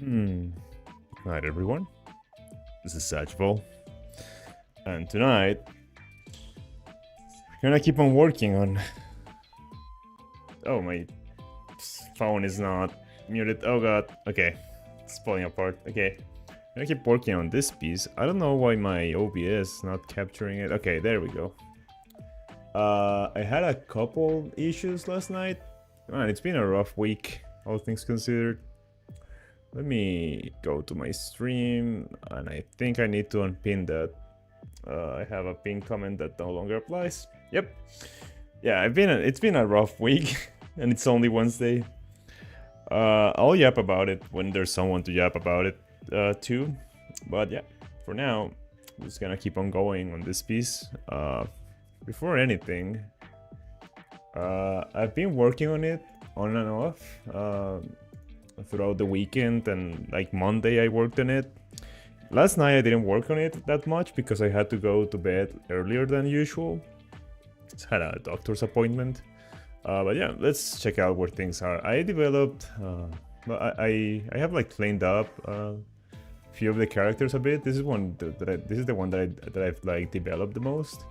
Good night, everyone. This is Satchville, and tonight we're gonna keep on working on. Oh, my phone is not muted. Oh god. Okay, it's falling apart. Okay, I'm gonna keep working on this piece. I don't know why my OBS is not capturing it. Okay, there we go. I had a couple issues last night. Man, it's been a rough week, all things considered. Let me go to my stream, and I think I need to unpin that. I have a pin comment that no longer applies. Yep. Yeah, it's been a rough week, and it's only Wednesday. I'll yap about it when there's someone to yap about it too. But yeah, for now, I'm just gonna keep on going on this piece. Before anything, I've been working on it on and off throughout the weekend, and like Monday I worked on it. Last night I didn't work on it that much because I had to go to bed earlier than usual. Just had a doctor's appointment. But yeah, let's check out where things are. I developed, I have like cleaned up a few of the characters a bit. This is one this is the one that I've like developed the most.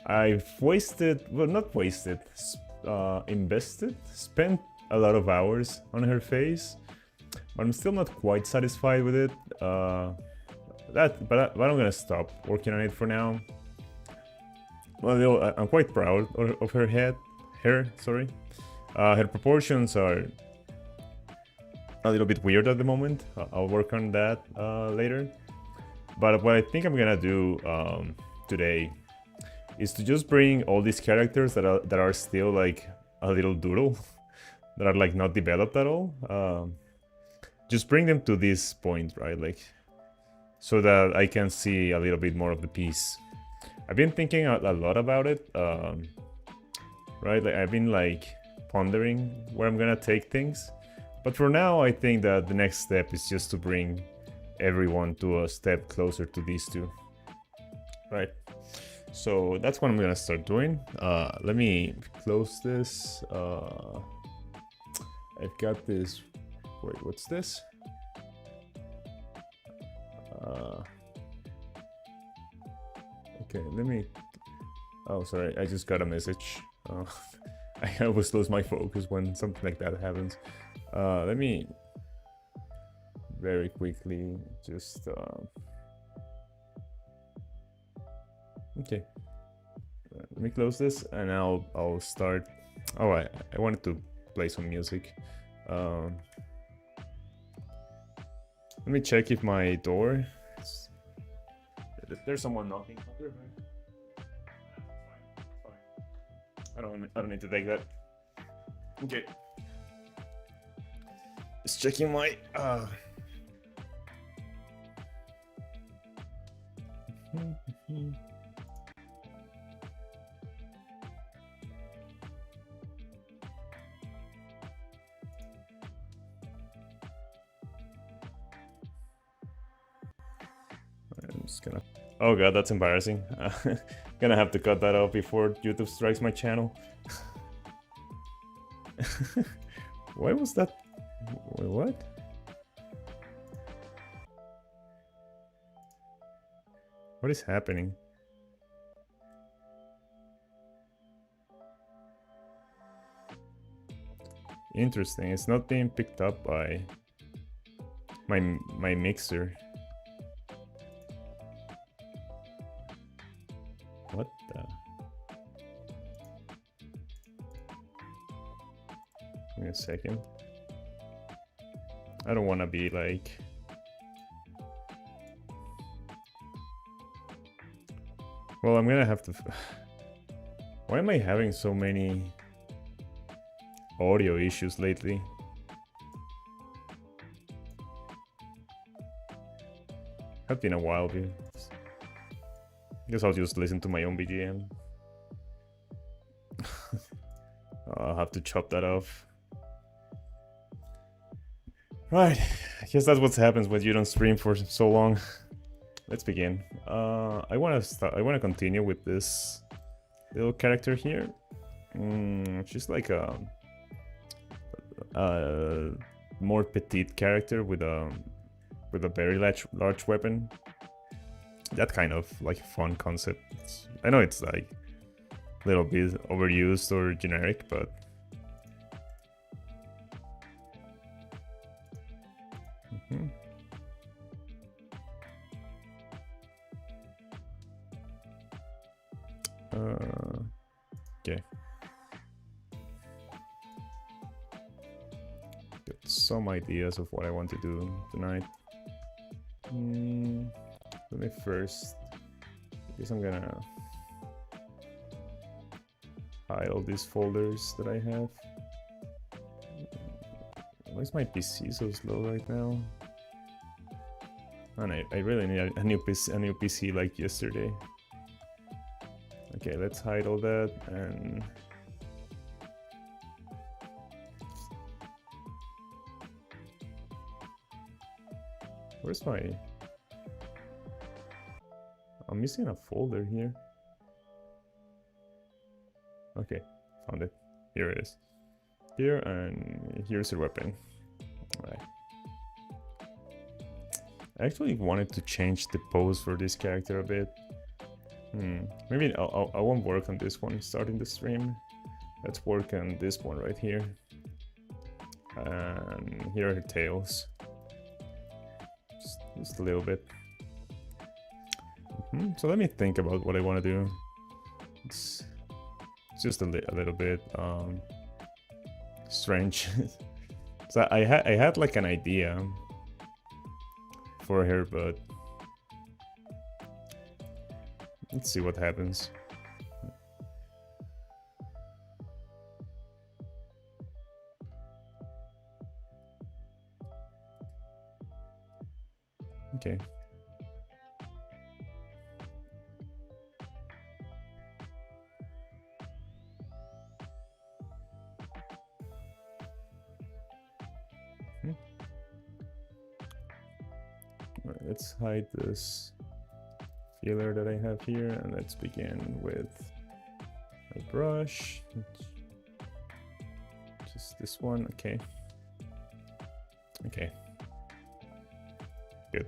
I've wasted, well, not wasted, spent a lot of hours on her face, but I'm still not quite satisfied with it. But I'm gonna stop working on it for now. Well, I'm quite proud of her hair, sorry. Her proportions are a little bit weird at the moment. I'll work on that later. But what I think I'm gonna do today is to just bring all these characters that are still like a little doodle, that are like not developed at all. Just bring them to this point, right? Like, so that I can see a little bit more of the piece. I've been thinking a lot about it, right? Like, I've been like pondering where I'm gonna take things. But for now, I think that the next step is just to bring everyone to a step closer to these two, right? So that's what I'm gonna start doing. Let me close this. I've got this. Wait, what's this? Okay, let me. Oh, sorry, I just got a message. I always lose my focus when something like that happens. Let me very quickly just. Okay, let me close this and I'll start. Oh, I wanted to play some music. Let me check if my door. There's someone knocking. I don't need to take that. Okay. Just checking my I'm just gonna. Oh god, that's embarrassing. Gonna have to cut that out before YouTube strikes my channel. Why was that? Wait, what? What is happening? Interesting. It's not being picked up by my mixer. What the? Give me a second. I don't want to be like. Well, I'm gonna have to. Why am I having so many audio issues lately? It's been a while, dude. Guess I'll just listen to my own BGM. I'll have to chop that off. Right, I guess that's what happens when you don't stream for so long. Let's begin. I want to continue with this little character here. She's like a more petite character with a very large weapon. That kind of like fun concept. I know it's like a little bit overused or generic, but okay. Got some ideas of what I want to do tonight. Let me first, I guess I'm gonna hide all these folders that I have. Why is my PC so slow right now? And I really need a new PC like yesterday. Okay, let's hide all that and where's my... I'm missing a folder here. Okay, found it. Here it is. Here, and here's your weapon. Alright. I actually wanted to change the pose for this character a bit. Maybe I won't work on this one starting the stream. Let's work on this one right here. And here are her tails. Just a little bit. So let me think about what I want to do. It's just a little bit strange. So I had like an idea for her, but let's see what happens. Okay. Alright, let's hide this feeler that I have here, and let's begin with a brush. Just this one, okay. Okay. Good.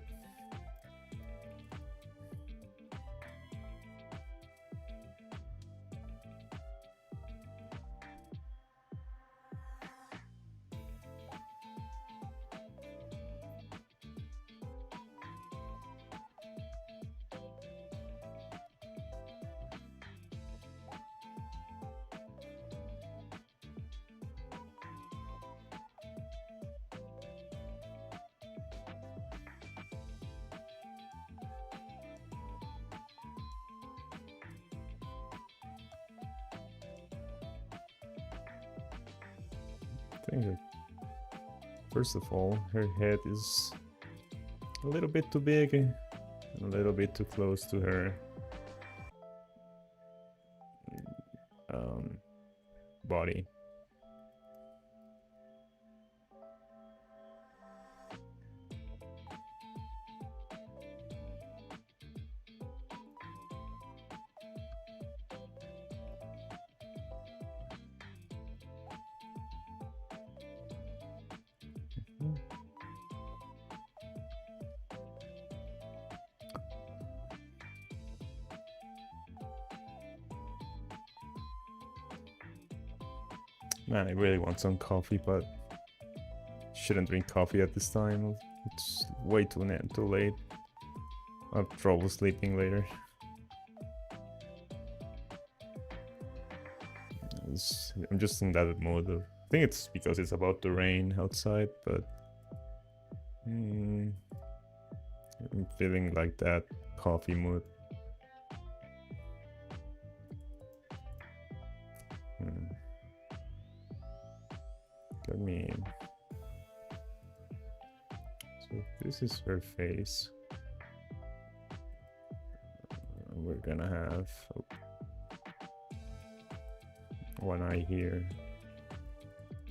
First of all, her head is a little bit too big and a little bit too close to her body. Man, I really want some coffee, but shouldn't drink coffee at this time. It's way too late. I'll have trouble sleeping later. I'm just in that mood. I think it's because it's about to rain outside, but I'm feeling like that coffee mood. Let me... So this is her face. We're gonna have one eye here.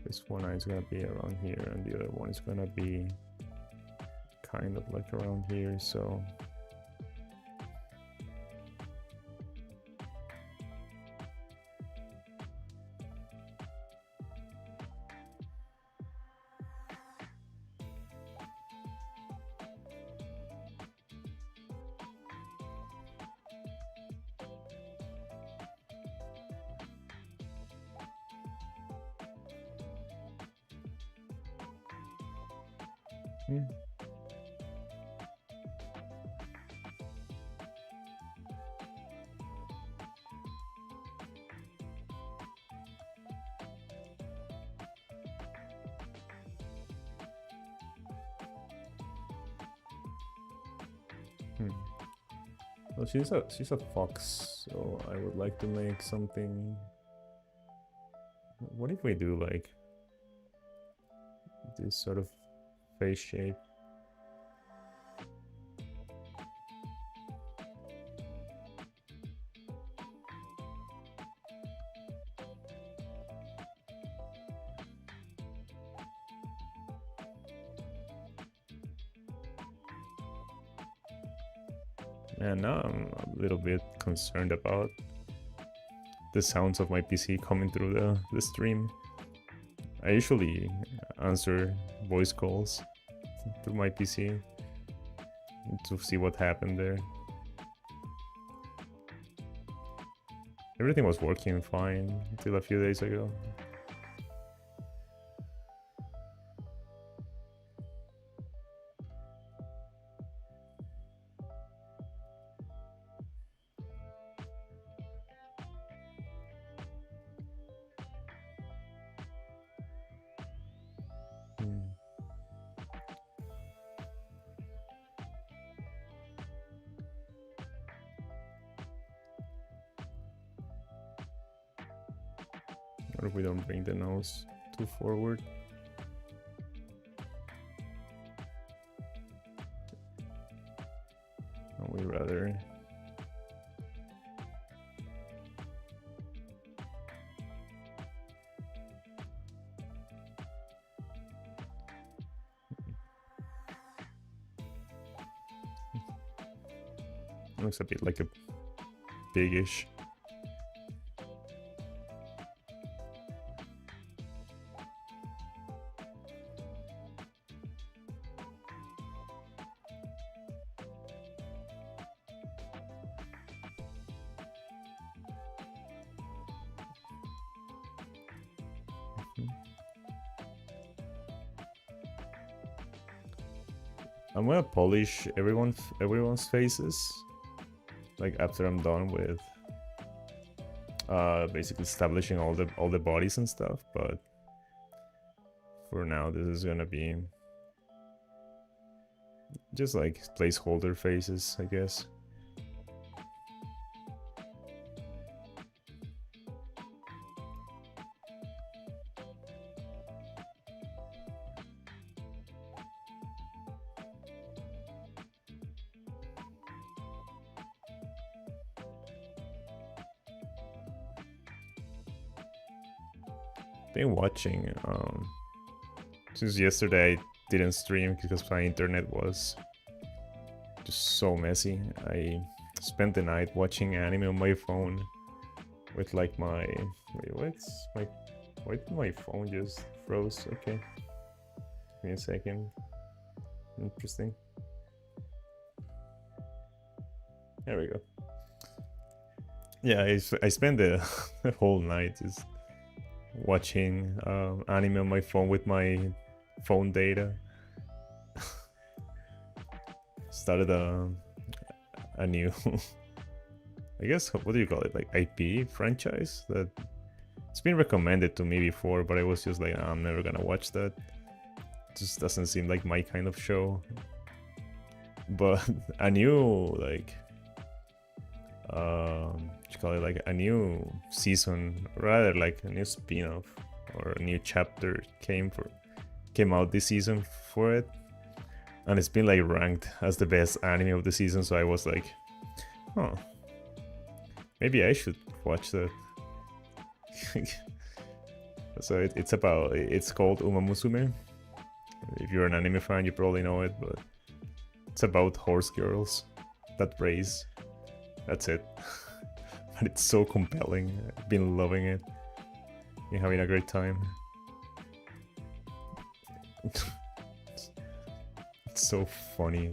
This one eye is gonna be around here, and the other one is gonna be kind of like around here, so Well, she's a fox, so I would like to make something. What if we do like this sort of face shape? And now I'm a little bit concerned about the sounds of my PC coming through the stream. I usually answer voice calls through my PC to see what happened there. Everything was working fine until a few days ago. Or if we don't bring the nose too forward. And we rather looks a bit like a biggish. I'm gonna polish everyone's faces, like after I'm done with basically establishing all the bodies and stuff. But for now, this is gonna be just like placeholder faces, I guess. Been watching since yesterday. I didn't stream because my internet was just so messy. I spent the night watching anime on my phone with like my why did my phone just froze? Okay, give me a second. Interesting. There we go. Yeah, I spent the whole night just watching anime on my phone with my phone data. Started a new I guess, what do you call it, like IP franchise that it's been recommended to me before, but I was just like, I'm never gonna watch that. It just doesn't seem like my kind of show. But a new like what you call it, like a new season, rather like a new spin-off or a new chapter came out this season for it, and it's been like ranked as the best anime of the season. So I was like, oh, maybe I should watch that. So it's called Umamusume. If you're an anime fan, you probably know it, but it's about horse girls that race. That's it. But it's so compelling. I've been loving it. Been having a great time. It's so funny.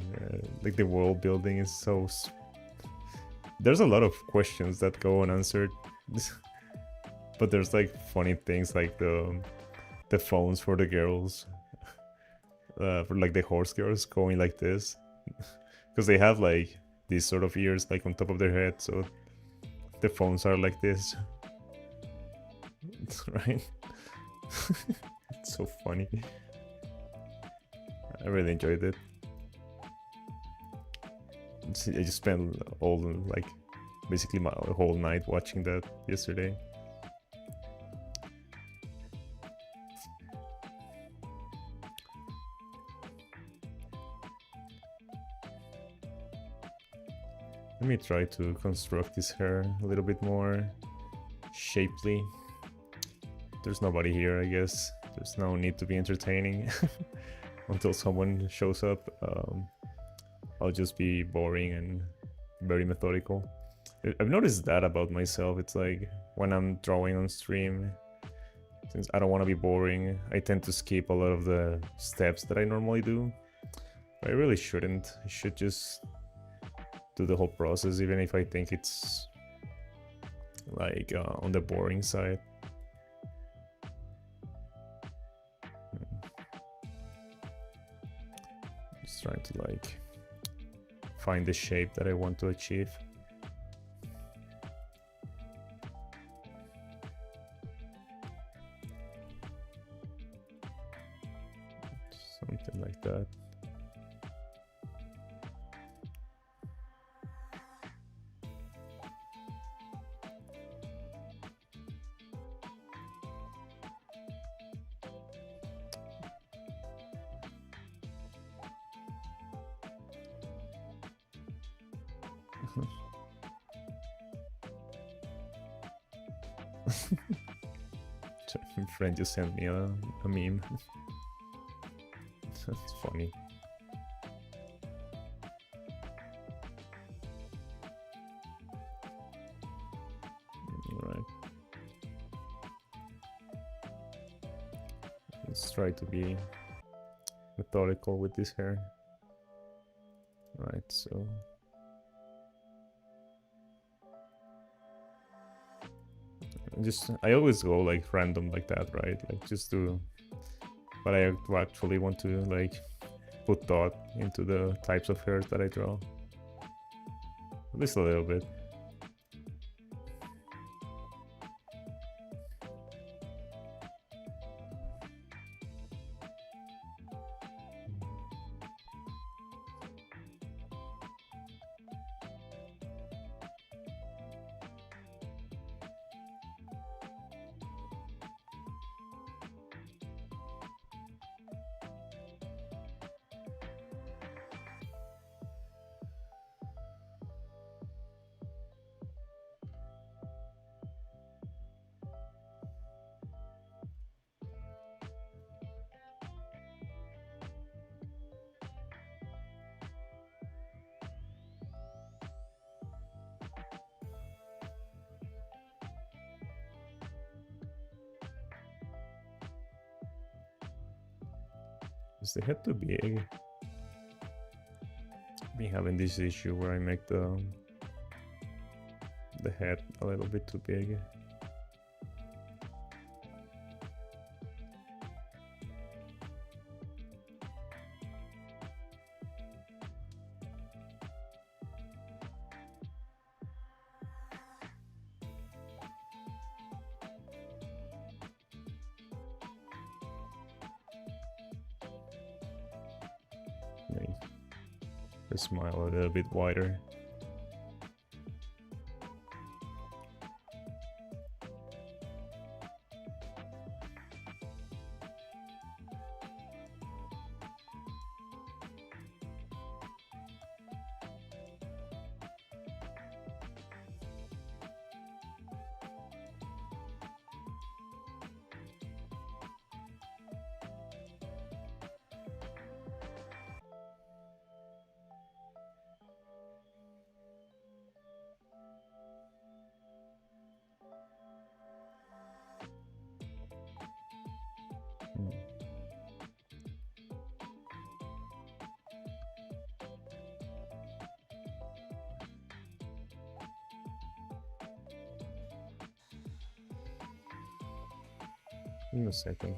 Like the world building is so. There's a lot of questions that go unanswered, but there's like funny things like the phones for the girls. for like the horse girls going like this, because they have like these sort of ears like on top of their head, so the phones are like this. Right? It's so funny. I really enjoyed it. I just spent all like basically my whole night watching that yesterday. Let me try to construct this hair a little bit more shapely. There's nobody here, I guess. There's no need to be entertaining until someone shows up. I'll just be boring and very methodical. I've noticed that about myself. It's like when I'm drawing on stream, since I don't want to be boring, I tend to skip a lot of the steps that I normally do. But I really shouldn't. I should just do the whole process, even if I think it's like on the boring side. Just trying to like find the shape that I want to achieve. Something like that. My friend just sent me a meme. That's funny. Alright. Let's try to be methodical with this hair. Right, so I always go like random like that, right? Like just to, but I actually want to like put thought into the types of hairs that I draw. At least a little bit. Is the head too big? Been having this issue where I make the head a little bit too big. The smile a little bit wider. In a second.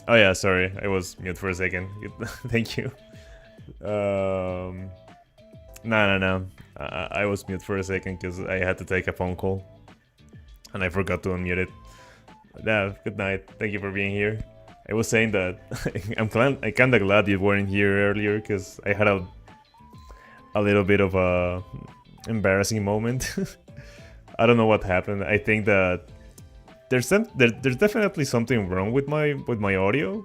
Oh yeah, sorry, I was mute for a second. Thank you. No. I was mute for a second because I had to take a phone call. And I forgot to unmute it. Yeah, good night. Thank you for being here. I was saying that I'm kinda glad you weren't here earlier because I had a little bit of a embarrassing moment. I don't know what happened. I think that there's definitely something wrong with my audio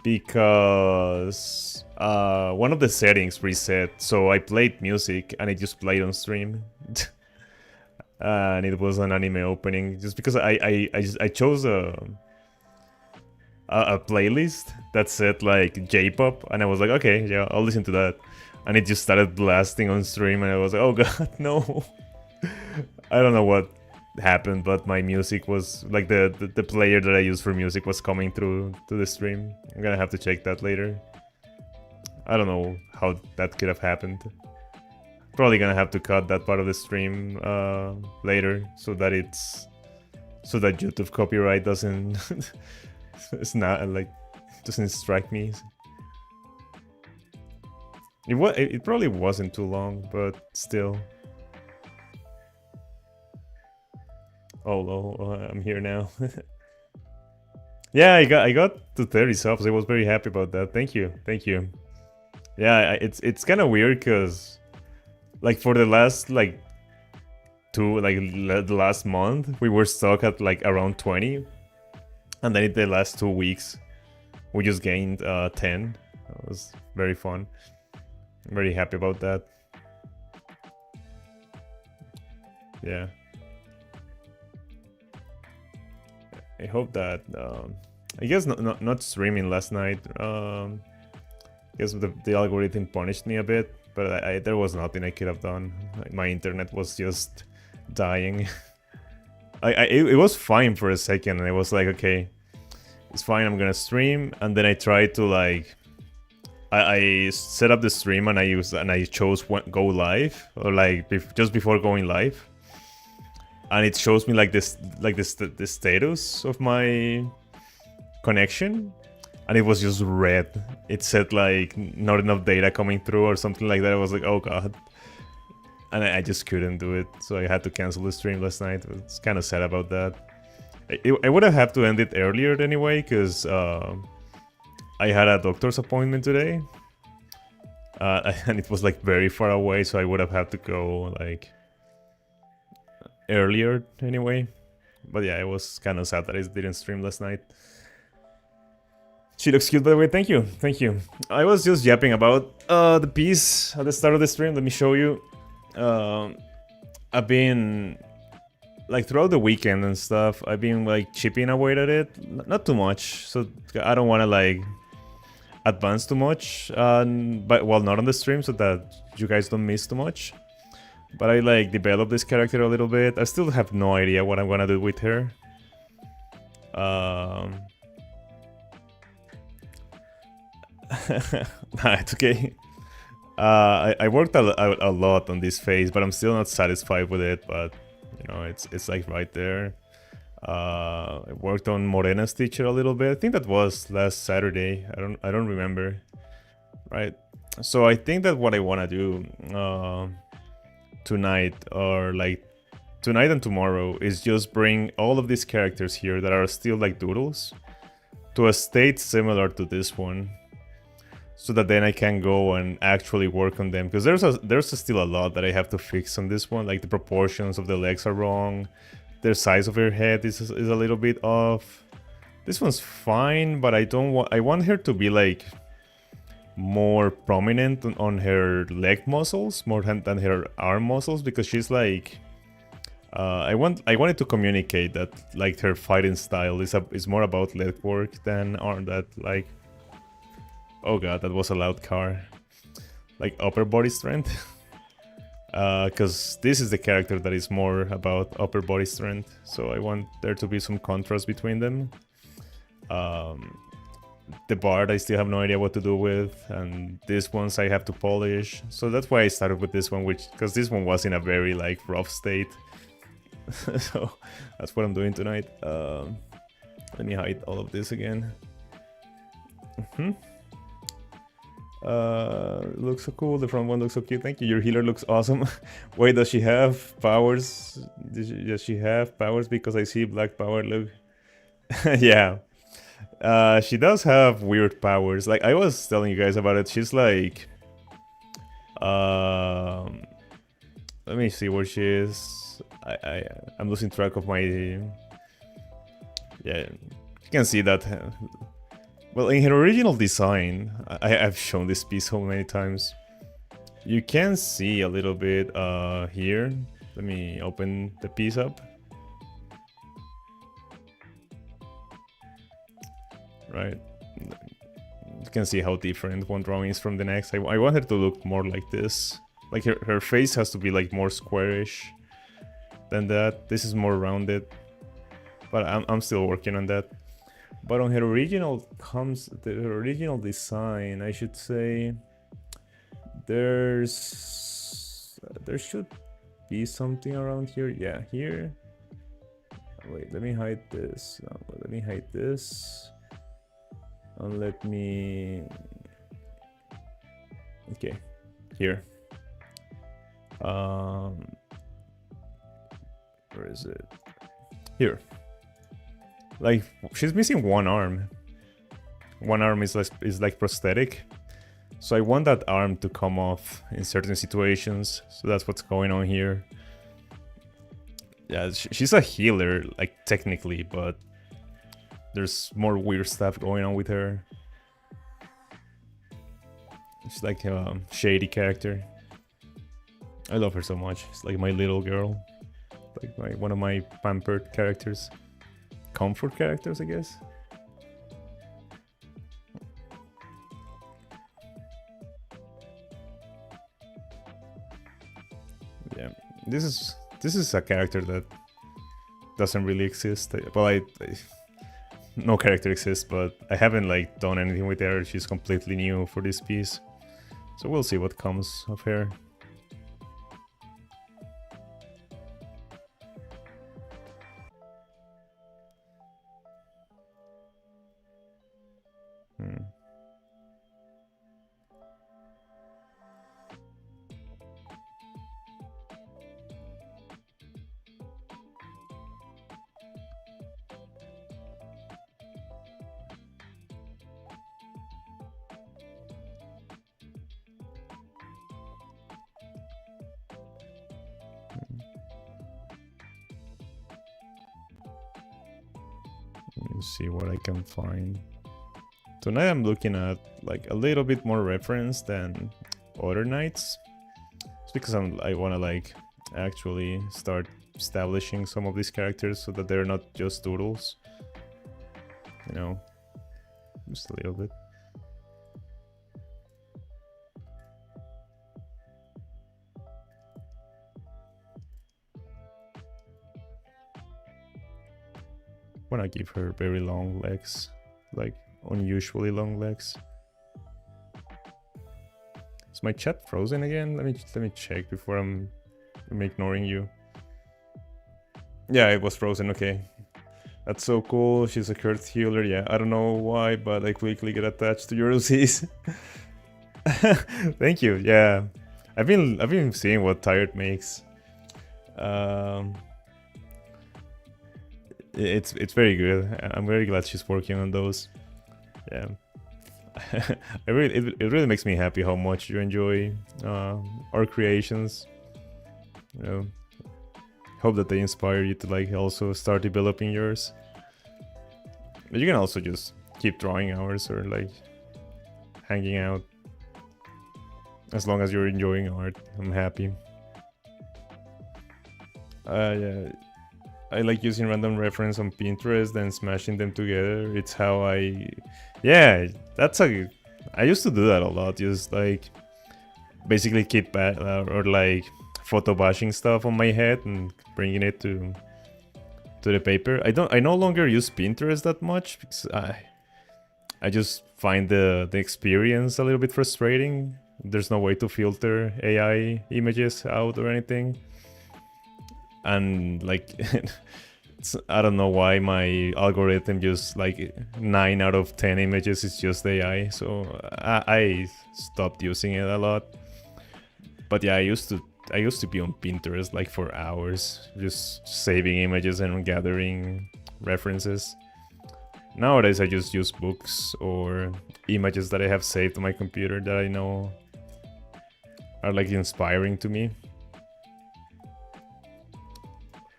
because one of the settings reset, so I played music and it just played on stream. And it was an anime opening just because I chose a playlist that said like J-pop, and I was like, okay, yeah, I'll listen to that, and it just started blasting on stream, and I was like, oh god, no. I don't know what happened, but my music was like the player that I use for music was coming through to the stream. I'm gonna have to check that later. I don't know how that could have happened. Probably gonna have to cut that part of the stream later so that YouTube copyright doesn't it's not like doesn't strike me. It probably wasn't too long, but still. Oh, I'm here now. Yeah, I got to 30 subs. I was very happy about that. Thank you. Yeah, it's kind of weird because like for the last like the last month we were stuck at like around 20, and then in the last 2 weeks we just gained 10. It was very fun. I'm very happy about that. Yeah, I hope that I guess not streaming last night. I guess the algorithm punished me a bit, but there was nothing I could have done. My internet was just dying. It was fine for a second, and I was like, okay, it's fine, I'm gonna stream. And then I tried to like, I set up the stream and I chose go live, or like just before going live, and it shows me like the status of my connection. And it was just red. It said like not enough data coming through or something like that. I was like, oh god. And I just couldn't do it. So I had to cancel the stream last night. I was kind of sad about that. I would have had to end it earlier anyway, because I had a doctor's appointment today. And it was like very far away, so I would have had to go like earlier anyway. But yeah, it was kind of sad that I didn't stream last night. She looks cute, by the way. Thank you. I was just yapping about the piece at the start of the stream. Let me show you. I've been like throughout the weekend and stuff, I've been like chipping away at it. Not too much, so I don't want to like advance too much, but while not on the stream, so that you guys don't miss too much. But I like developed this character a little bit. I still have no idea what I'm gonna do with her. Nah, it's okay. I worked a lot on this face, but I'm still not satisfied with it. But you know, it's like right there. I worked on Morena's teacher a little bit. I think that was last Saturday. I don't remember. Right. So I think that what I want to do tonight, or like tonight and tomorrow, is just bring all of these characters here that are still like doodles to a state similar to this one, so that then I can go and actually work on them, because there's still a lot that I have to fix on this one. Like the proportions of the legs are wrong, the size of her head is a little bit off. This one's fine, but I want her to be like more prominent on her leg muscles more than her arm muscles, because she's like I wanted to communicate that like her fighting style is more about leg work than arm, that like, oh god, that was a loud car, like upper body strength. Because this is the character that is more about upper body strength, so I want there to be some contrast between them. The Bard I still have no idea what to do with, and these ones I have to polish, so that's why I started with this one, because this one was in a very like rough state. So that's what I'm doing tonight. Let me hide all of this again. Looks so cool. The front one looks so cute. Thank you. Your healer looks awesome. Wait, does she have powers? Does she have powers? Because I see black power. Look. Yeah. She does have weird powers. Like I was telling you guys about it. She's like, let me see where she is. I'm losing track of my. Yeah, you can see that. Well, in her original design, I've shown this piece so many times. You can see a little bit here. Let me open the piece up. Right. You can see how different one drawing is from the next. I want her to look more like this. Like her face has to be like more squarish than that. This is more rounded. But I'm still working on that. But on her original her original design, I should say, there should be something around here. Yeah, here. Wait, let me hide this. Let me hide this. And let me. Okay, here. Where is it? Here. Like she's missing one arm. One arm is like prosthetic. So I want that arm to come off in certain situations. So that's what's going on here. Yeah, she's a healer, like technically, but there's more weird stuff going on with her. She's like a shady character. I love her so much. It's like my little girl. Like one of my pampered characters. Comfort characters, I guess. Yeah, this is a character that doesn't really exist. Well, no character exists, but I haven't like done anything with her. She's completely new for this piece, so we'll see what comes of her. See what I can find. Tonight I'm looking at like a little bit more reference than other nights. It's because I want to like actually start establishing some of these characters so that they're not just doodles. You know, just a little bit. I want to give her very long legs, like unusually long legs. Is my chat frozen again? Let me check before I'm ignoring you. Yeah, it was frozen. Okay, that's so cool. She's a cursed healer. Yeah, I don't know why, but I quickly get attached to your OCs. Thank you. Yeah, I've been seeing what Tired makes. It's very good. I'm very glad she's working on those. Yeah, it really makes me happy how much you enjoy our creations. You know, hope that they inspire you to like also start developing yours. But you can also just keep drawing hours or like hanging out. As long as you're enjoying art, I'm happy. Yeah. I like using random reference on Pinterest and smashing them together. It's how yeah, I used to do that a lot. Just like basically keep or like photo bashing stuff on my head and bringing it to the paper. I no longer use Pinterest that much because I just find the experience a little bit frustrating. There's no way to filter AI images out or anything. And like I don't know why my algorithm just like 9 out of 10 images is just AI, so I stopped using it a lot. But yeah, I used to be on Pinterest like for hours, just saving images and gathering references. Nowadays I just use books or images that I have saved on my computer that I know are like inspiring to me.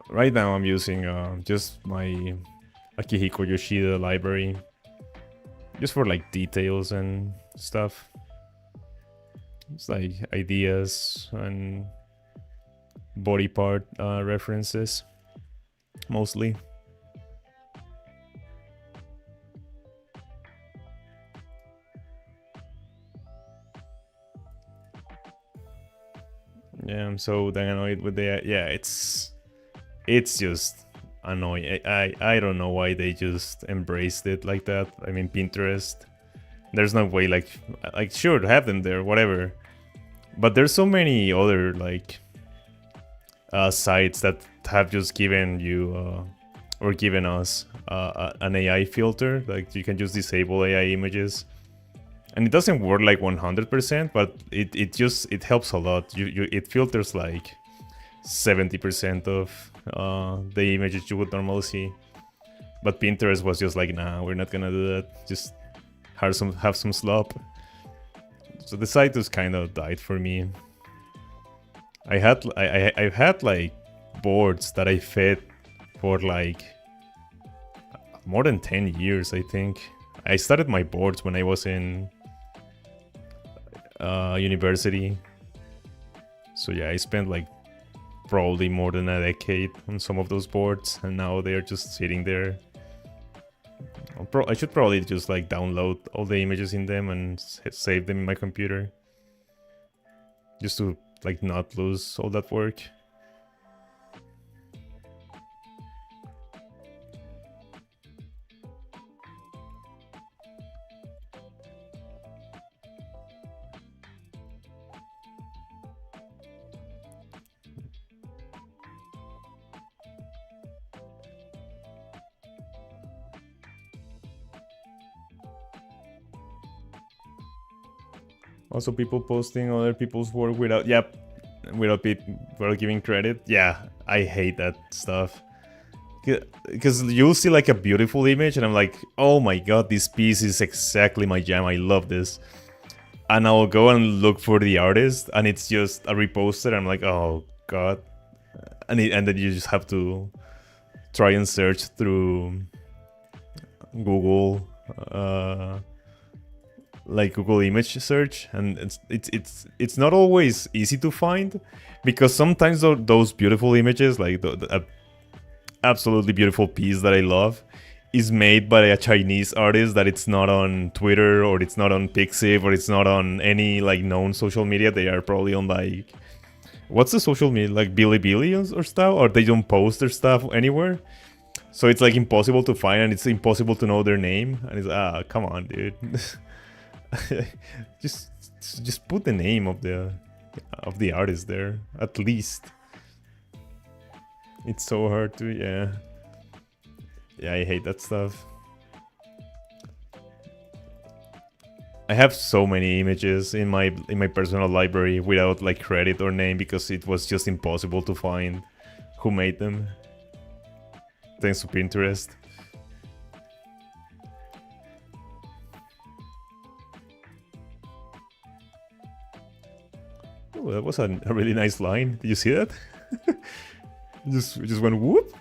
Right now I'm using just my Akihiko Yoshida library, just for like details and stuff. It's like ideas and body part references, mostly. Yeah, I'm so dang annoyed with the yeah. It's just annoying. I don't know why they just embraced it like that. I mean, Pinterest. There's no way like sure have them there, whatever. But there's so many other like sites that have just given you or given us an AI filter. Like you can just disable AI images, and it doesn't work like 100%, but it helps a lot. It filters like 70% of the images you would normally see. But Pinterest was just like, nah, we're not gonna do that. Just have some slop. So the site just kind of died for me. I've had like boards that I fed for like more than 10 years, I think. I started my boards when I was in university. So yeah, I spent like probably more than a decade on some of those boards, and now they're just sitting there. I should probably just like download all the images in them and save them in my computer, just to like not lose all that work. Also, people posting other people's work without, without giving credit. Yeah, I hate that stuff. Because you'll see like a beautiful image, and I'm like, oh my god, this piece is exactly my jam. I love this. And I'll go and look for the artist, and it's just a reposter. I'm like, oh god, and then you just have to try and search through Google. Like Google image search, and it's not always easy to find, because sometimes those beautiful images, like the absolutely beautiful piece that I love, is made by a Chinese artist that it's not on Twitter, or it's not on Pixiv, or it's not on any like known social media. They are probably on like, what's the social media, like Bilibili or stuff, or they don't post their stuff anywhere. So it's like impossible to find, and it's impossible to know their name. And it's come on, dude. just put the name of the artist there, at least. It's so hard to, yeah, I hate that stuff. I have so many images in my personal library without like credit or name, because it was just impossible to find who made them, thanks to Pinterest. Oh, that was a really nice line. Did you see that? just went whoop.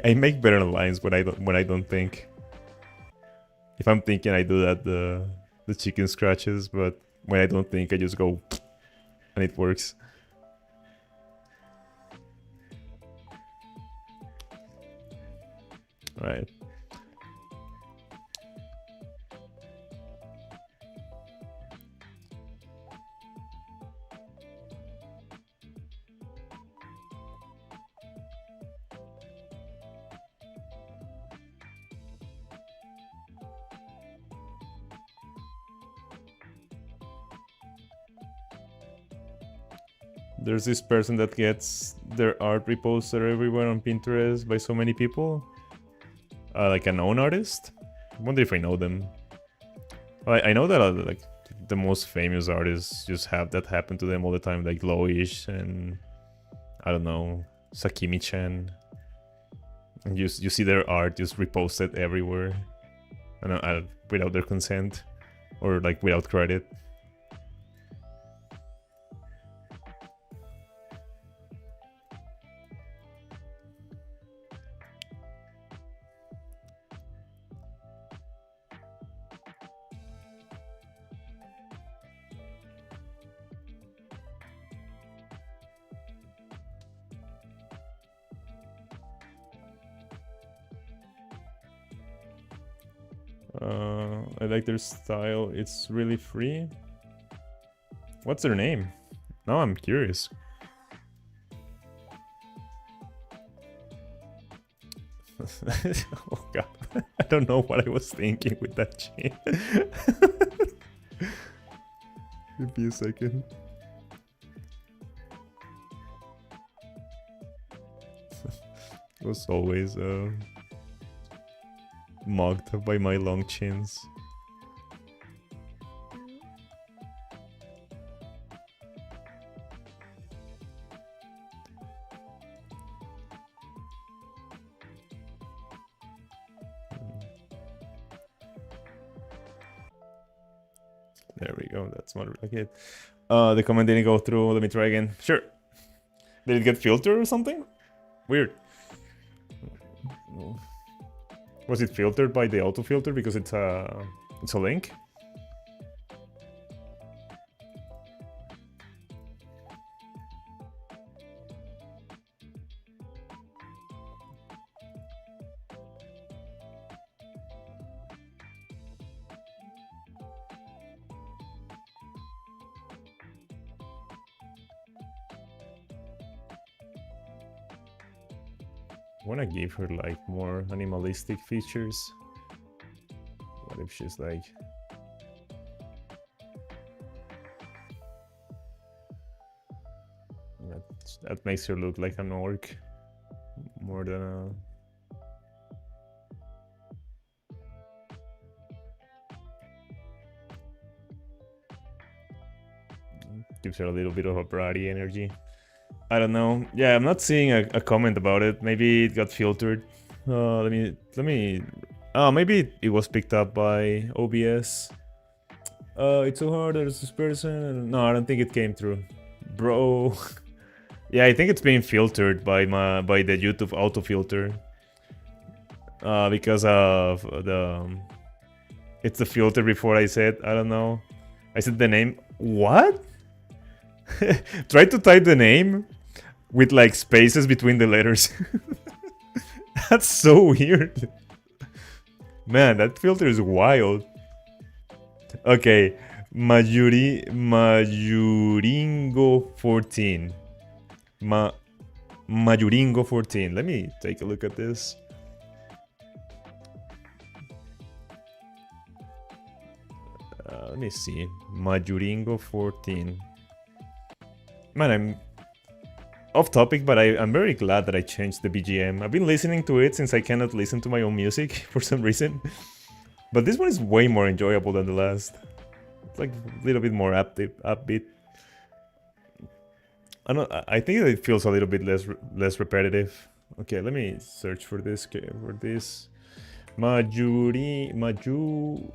I make better lines when I don't think. If I'm thinking, I do that the chicken scratches, but when I don't think, I just go and it works. Right. There's this person that gets their art reposted everywhere on Pinterest by so many people. Like a known artist. I wonder if I know them. I know that like the most famous artists just have that happen to them all the time, like Loish and I don't know, Sakimi-chan. And you see their art just reposted everywhere, and without their consent or like without credit. I like their style. It's really free. What's their name? Now I'm curious. Oh god, I don't know what I was thinking with that chain. Give me a second. It was always mocked by my long chins. There we go, that's not like it. The comment didn't go through, let me try again. Sure. Did it get filtered or something? Weird. Was it filtered by the autofilter because it's a link? I wanna give her like more animalistic features. What if she's like... That makes her look like an orc more than a... Gives her a little bit of a bratty energy. I don't know. Yeah, I'm not seeing a comment about it. Maybe it got filtered. Let me. Oh, maybe it was picked up by OBS. It's so hard. There's this person. No, I don't think it came through, bro. Yeah, I think it's being filtered by the YouTube autofilter. Because of the. It's the filter before I said. I don't know. I said the name. What? Try to type the name with like spaces between the letters. That's so weird. Man, that filter is wild. Okay, Mayuringo 14. Mayuringo 14. Let me take a look at this. Let me see. Mayuringo 14. Man, I'm off topic, but I'm very glad that I changed the BGM. I've been listening to it since I cannot listen to my own music for some reason. But this one is way more enjoyable than the last. It's like a little bit more upbeat. I think it feels a little bit less repetitive. Okay, let me search for this. Mayuringo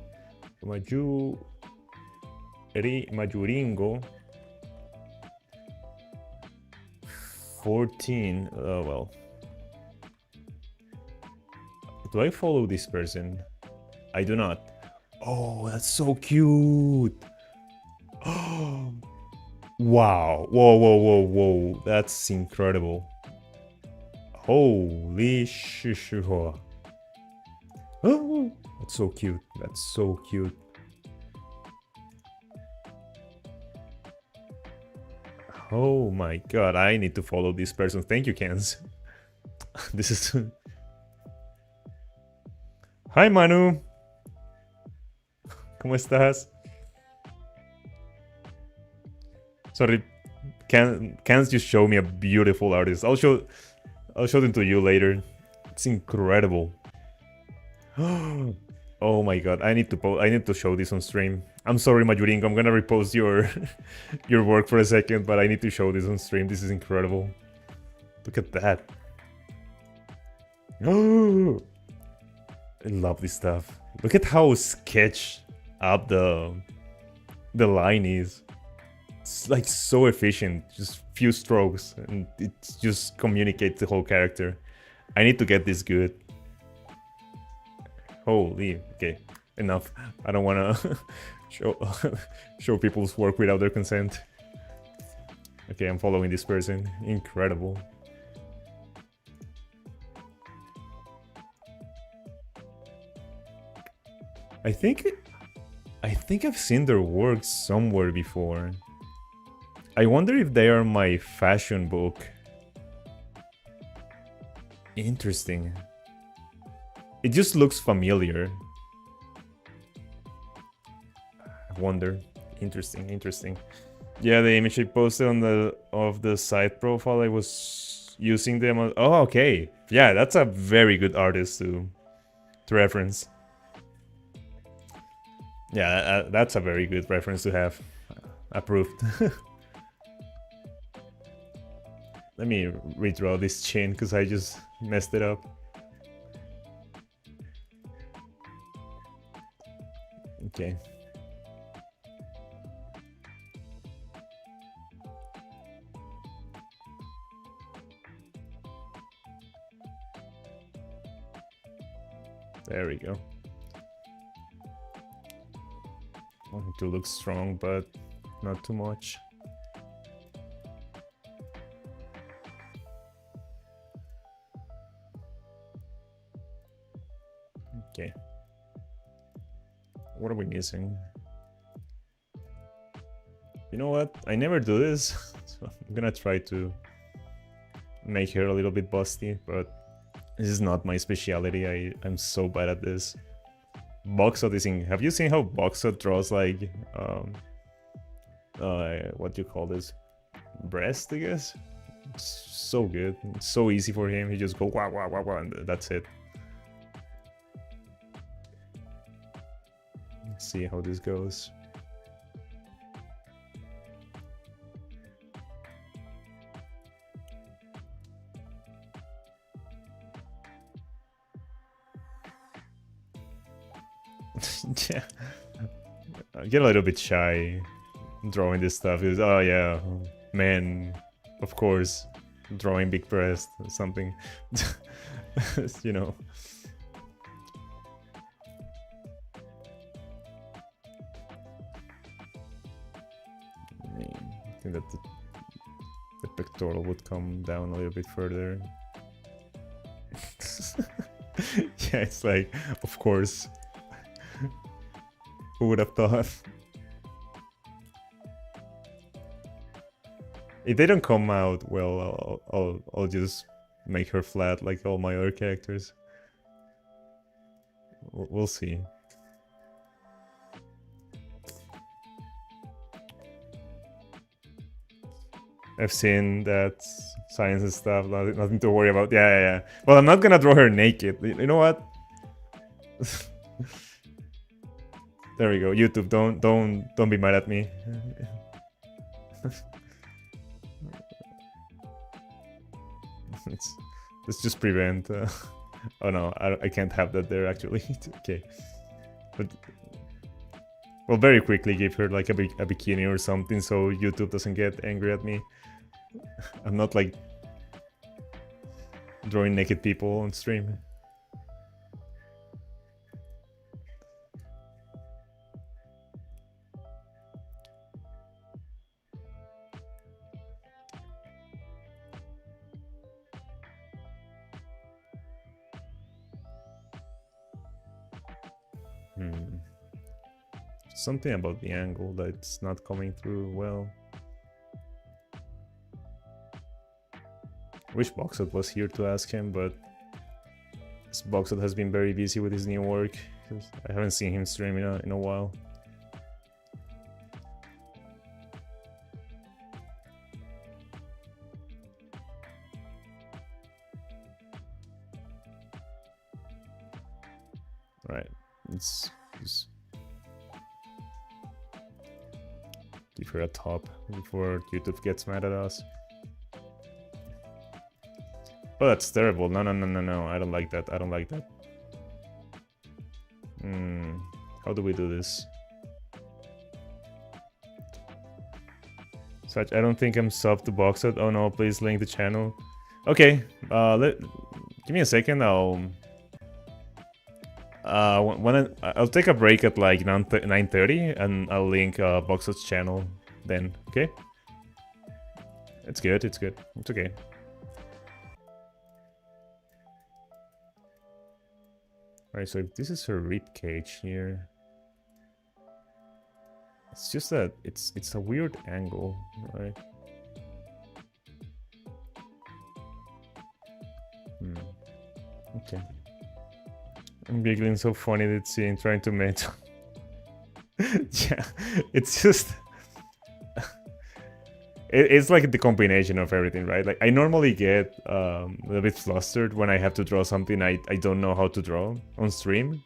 14. Well, do I follow this person? I do not. Oh, that's so cute. Oh, wow. Whoa. That's incredible. Holy shit. Oh, that's so cute. That's so cute. Oh my god, I need to follow this person. Thank you, Kens. This is... Hi, Manu. ¿Cómo estás? Sorry, Can't just show me a beautiful artist. I'll show them to you later. It's incredible. Oh my god, I need to show this on stream. I'm sorry, Majuringo, I'm gonna repost your your work for a second, but I need to show this on stream. This is incredible. Look at that. Oh, I love this stuff. Look at how sketched up the line is. It's like so efficient, just few strokes, and it just communicates the whole character. I need to get this good. Holy, okay, enough. I don't wanna show people's work without their consent. Okay, I'm following this person. Incredible. I think I've seen their work somewhere before. I wonder if they are my fashion book. Interesting. It just looks familiar. I wonder. Interesting. Yeah, the image I posted on the site profile, I was using them on, oh, okay. Yeah, that's a very good artist to reference. Yeah, that's a very good reference to have. Approved. Let me redraw this chin because I just messed it up. Okay. There we go. Wanting to look strong, but not too much. Okay. What are we missing? You know what? I never do this, so I'm gonna try to make her a little bit busty, but this is not my specialty. I'm so bad at this. Boxot is in. Have you seen how Boxot draws like what do you call this? Breast, I guess. It's so good. It's so easy for him. He just go wah wah wah wah, and that's it. Let's see how this goes. Yeah, I get a little bit shy drawing this stuff. Is oh yeah, man, of course, drawing big breast or something. You know. I think that the pectoral would come down a little bit further. Yeah, it's like, of course. Who would have thought? If they don't come out well, I'll just make her flat like all my other characters. We'll see. I've seen that science and stuff. Nothing to worry about. Yeah. Well, I'm not gonna draw her naked. You know what? There we go. YouTube, don't be mad at me. Let's just prevent. Oh no, I can't have that there actually. Okay, but well, very quickly give her like a bikini or something so YouTube doesn't get angry at me. I'm not like drawing naked people on stream. Something about the angle that's not coming through well. Wish Boxot was here to ask him, but this Boxot has been very busy with his new work. I haven't seen him stream in a while. Right, let's just give her a top before YouTube gets mad at us. Oh, that's terrible. No, no, no, no, no. I don't like that. I don't like that. How do we do this? Such, I don't think I'm sub to box it. Oh no, please link the channel. Okay, give me a second. I'll take a break at like 9:30 and I'll link Boxot's channel then. Okay, it's good. It's good. It's okay. Alright, so if this is her rib cage here, it's just that it's a weird angle, right? Okay. I'm giggling, so funny that scene trying to mate. Yeah, it's just it's like the combination of everything, right? Like I normally get a little bit flustered when I have to draw something I don't know how to draw on stream,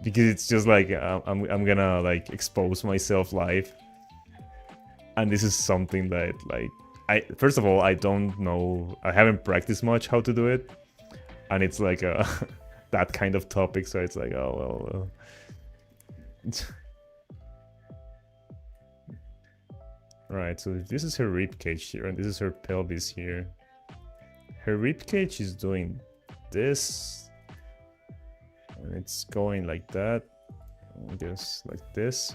because it's just like I'm gonna like expose myself live, and this is something that like first of all I don't know, I haven't practiced much how to do it, and it's like that kind of topic, so it's like, oh well. Right, so if this is her rib cage here and this is her pelvis here, her rib cage is doing this, and it's going like that, I guess like this,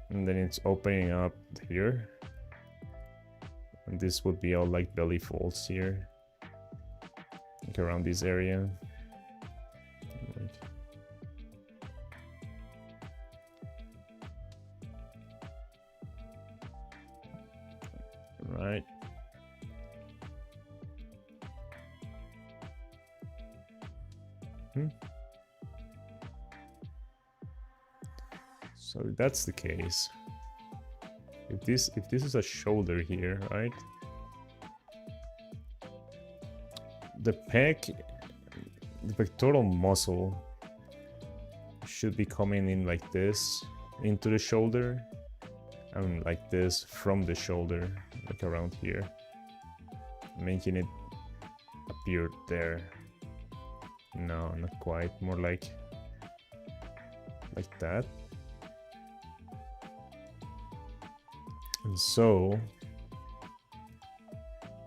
and then it's opening up here, and this would be all like belly folds here, like around this area. Right. So that's the case. If this is a shoulder here, right? The pectoral muscle should be coming in like this into the shoulder, and like this from the shoulder, like around here, making it appear there. No, not quite. More like that. And so,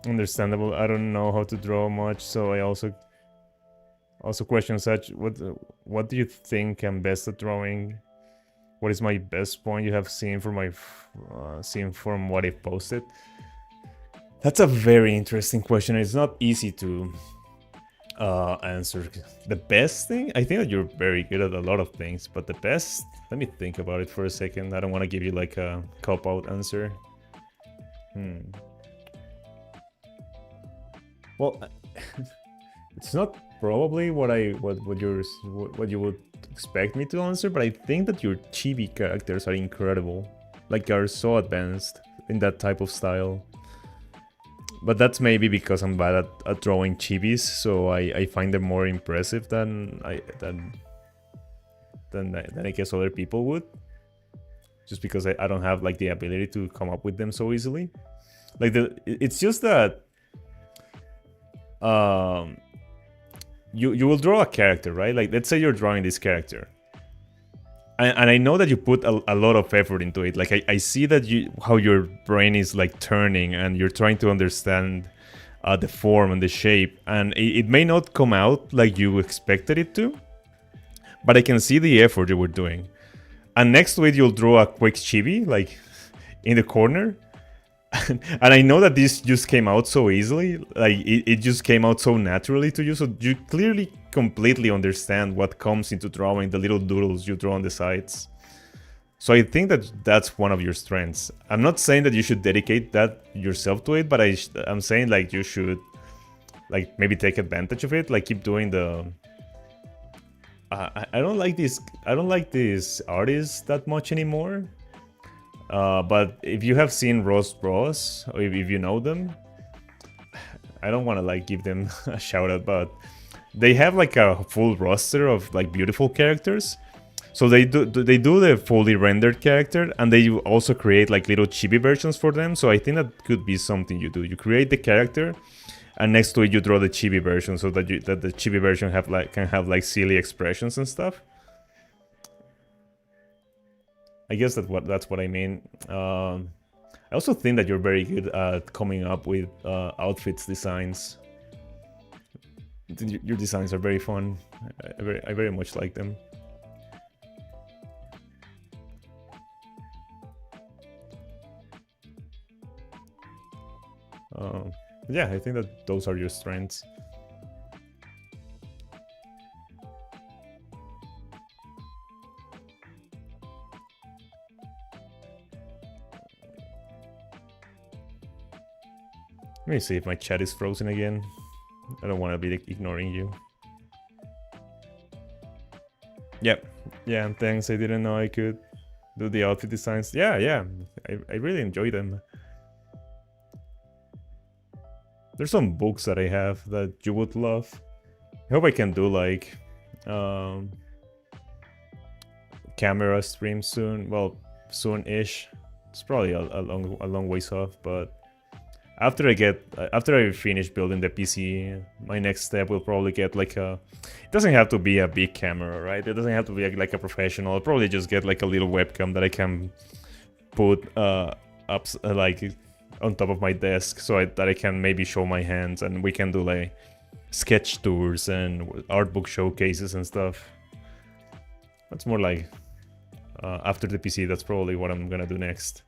understandable. I don't know how to draw much, so I also question such. What do you think I'm best at drawing? What is my best point you have seen from my seen from what I've posted? That's a very interesting question. It's not easy to answer. The best thing, I think that you're very good at a lot of things, but the best, let me think about it for a second. I don't want to give you like a cop-out answer. Well, it's not probably what you would expect me to answer, but I think that your chibi characters are incredible, like are so advanced in that type of style. But that's maybe because I'm bad at drawing chibis, so I find them more impressive than I guess other people would, just because I don't have like the ability to come up with them so easily. Like it's just that you will draw a character, right? Like let's say you're drawing this character, and I know that you put a lot of effort into it. Like I see that how your brain is like turning, and you're trying to understand the form and the shape, and it may not come out like you expected it to, but I can see the effort you were doing. And next to it, you'll draw a quick chibi like in the corner. And I know that this just came out so easily, like it just came out so naturally to you, so you clearly completely understand what comes into drawing the little doodles you draw on the sides. So I think that that's one of your strengths. I'm not saying that you should dedicate that yourself to it, but I'm saying like you should like maybe take advantage of it, like keep doing the I don't like these artists that much anymore. But if you have seen Roast Bros, or if you know them, I don't want to like give them a shout out, but they have like a full roster of like beautiful characters. So they do the fully rendered character, and they also create like little chibi versions for them. So I think that could be something you do. You create the character, and next to it you draw the chibi version, so that the chibi version can have like silly expressions and stuff. I guess that's what I mean. I also think that you're very good at coming up with outfits designs. Your designs are very fun. I very much like them. Yeah, I think that those are your strengths. Let me see if my chat is frozen again. I don't want to be ignoring you. Yep. Yeah, thanks. I didn't know I could do the outfit designs. Yeah. I really enjoy them. There's some books that I have that you would love. I hope I can do like camera stream soon. Well, soon-ish. It's probably a long ways off, but after I finish building the PC, my next step will probably get like a. It doesn't have to be a big camera, right? It doesn't have to be like a professional. I'll probably just get like a little webcam that I can put up like on top of my desk, so that I can maybe show my hands, and we can do like sketch tours and art book showcases and stuff. That's more like after the PC. That's probably what I'm gonna do next.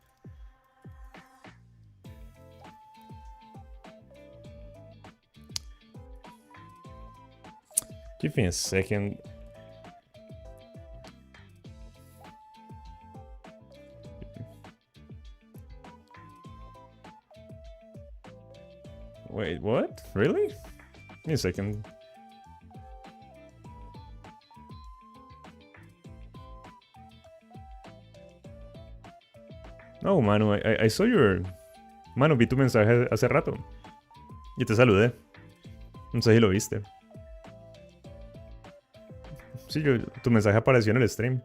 Give me a second. Wait, what? Really? Give me a second. No, Manu, I saw your... Manu, vi tu mensaje hace rato. Y te saludé. No sé si lo viste. Sí, tu mensaje apareció en el stream.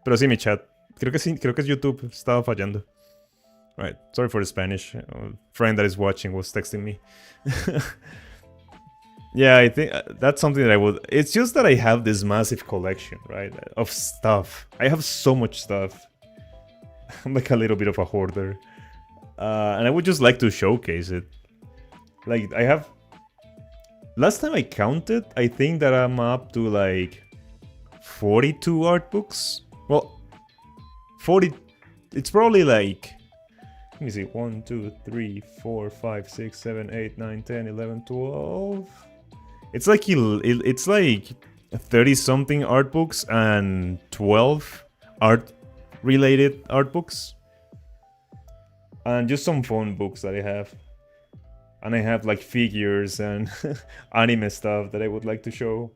Pero sí, mi chat. Creo que sí, creo que es YouTube. Estaba fallando. Alright, sorry for the Spanish. A friend that is watching was texting me. Yeah, I think that's something that I would... It's just that I have this massive collection, right? Of stuff. I have so much stuff. I'm like a little bit of a hoarder. And I would just like to showcase it. Like, I have... Last time I counted, I think that I'm up to like 42 art books. Well, 40... It's probably like... Let me see, 1, 2, 3, 4, 5, 6, 7, 8, 9, 10, 11, 12... It's like 30-something art books and 12 art-related art books. And just some phone books that I have. And I have like figures and anime stuff that I would like to show.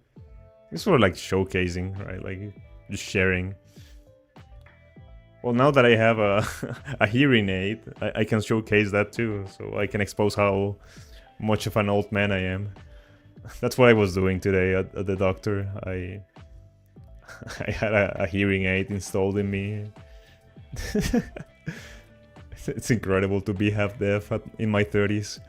It's sort of like showcasing, right? Like just sharing. Well, now that I have a hearing aid, I can showcase that too. So I can expose how much of an old man I am. That's what I was doing today at the doctor. I had a hearing aid installed in me. It's incredible to be half deaf in my 30s.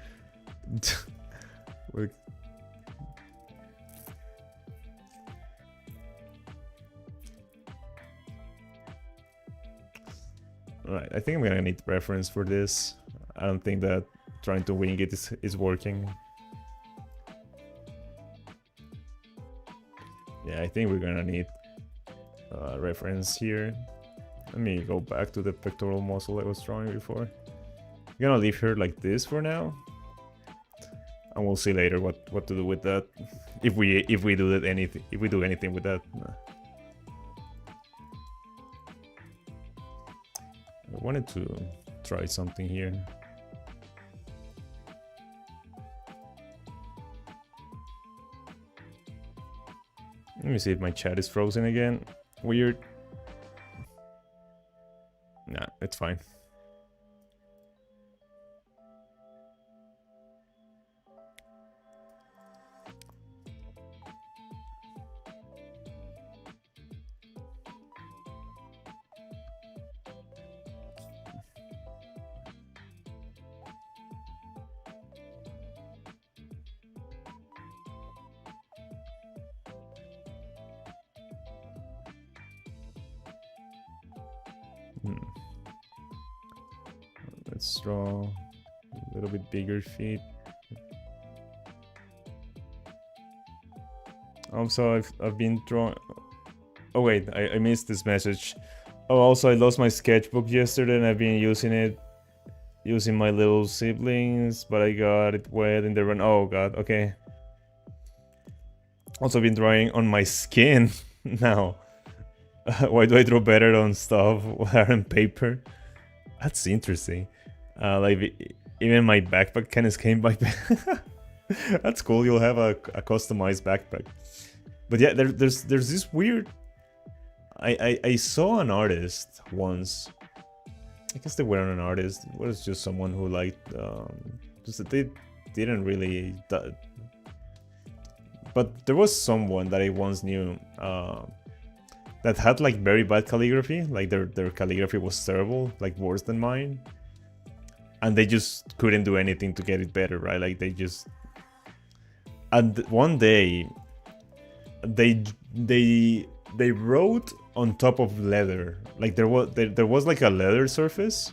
Alright, I think I'm gonna need reference for this. I don't think that trying to wing it is working. Yeah, I think we're gonna need reference here. Let me go back to the pectoral muscle I was drawing before. I'm gonna leave her like this for now. And we'll see later what to do with that. If we do anything with that. I wanted to try something here. Let me see if my chat is frozen again. Weird. Nah, it's fine. Let's draw a little bit bigger feet. Also, I've been drawing. Oh wait, I missed this message. Oh, also I lost my sketchbook yesterday and I've been using it, using my little siblings, but I got it wet in the run. Oh god, okay. Also been drawing on my skin now. Why do I draw better on stuff than on paper? That's interesting. Like even my backpack kind of came by. That's cool. You'll have a customized backpack. But yeah, there's this weird. I saw an artist once. I guess they weren't an artist. It was just someone who liked. Just that they didn't really. But there was someone that I once knew that had like very bad calligraphy. Like their calligraphy was terrible, like worse than mine. And they just couldn't do anything to get it better, right? Like they just. And one day, they wrote on top of leather. Like there was like a leather surface,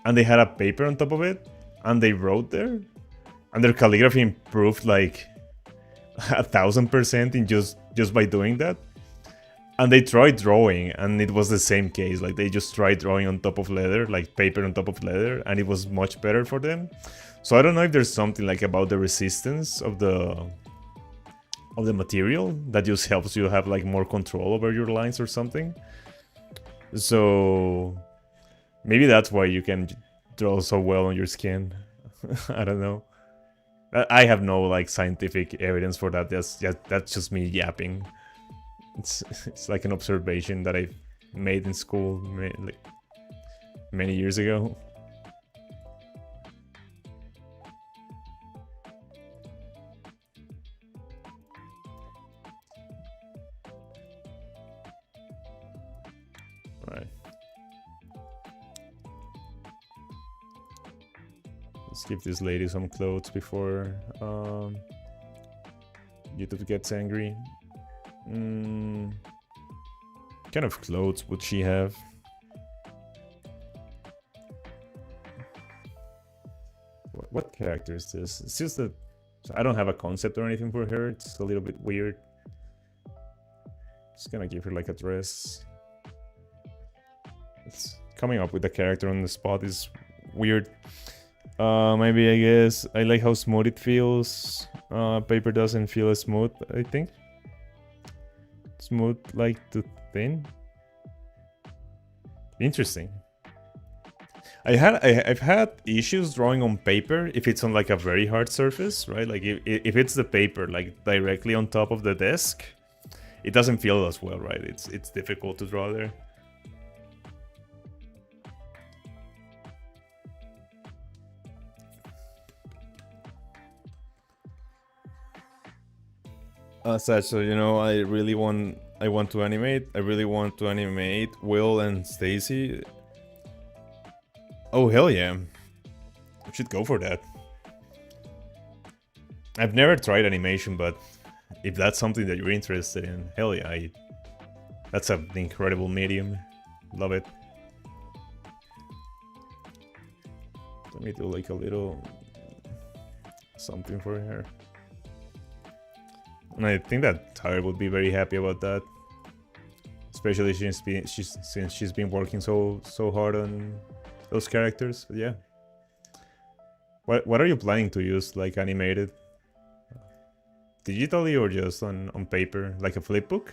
and they had a paper on top of it, and they wrote there, and their calligraphy improved like 1000% in just by doing that. And they tried drawing, and it was the same case. Like they just tried drawing on top of leather, like paper on top of leather, and it was much better for them. So I don't know if there's something like about the resistance of the material that just helps you have like more control over your lines or something. So maybe that's why you can draw so well on your skin. I don't know. I have no like scientific evidence for that. That's just me yapping. It's like an observation that I made in school like many years ago. Right. Let's give this lady some clothes before YouTube gets angry. Kind of clothes would she have? What character is this? It's just that I don't have a concept or anything for her. It's a little bit weird. Just gonna give her like a dress. It's coming up with a character on the spot is weird. Maybe I guess I like how smooth it feels. Paper doesn't feel as smooth, I think. Smooth like to thin. Interesting. I've had issues drawing on paper if it's on like a very hard surface, right? Like if it's the paper like directly on top of the desk, it doesn't feel as well, right? It's difficult to draw there. So you know, I want to animate. I really want to animate Will and Stacy. Oh hell yeah! I should go for that. I've never tried animation, but if that's something that you're interested in, hell yeah! That's an incredible medium. Love it. Let me do like a little something for her. And I think that Tyre would be very happy about that, especially since she's been working so hard on those characters. But yeah. What are you planning to use, like animated? Digitally or just on paper, like a flipbook?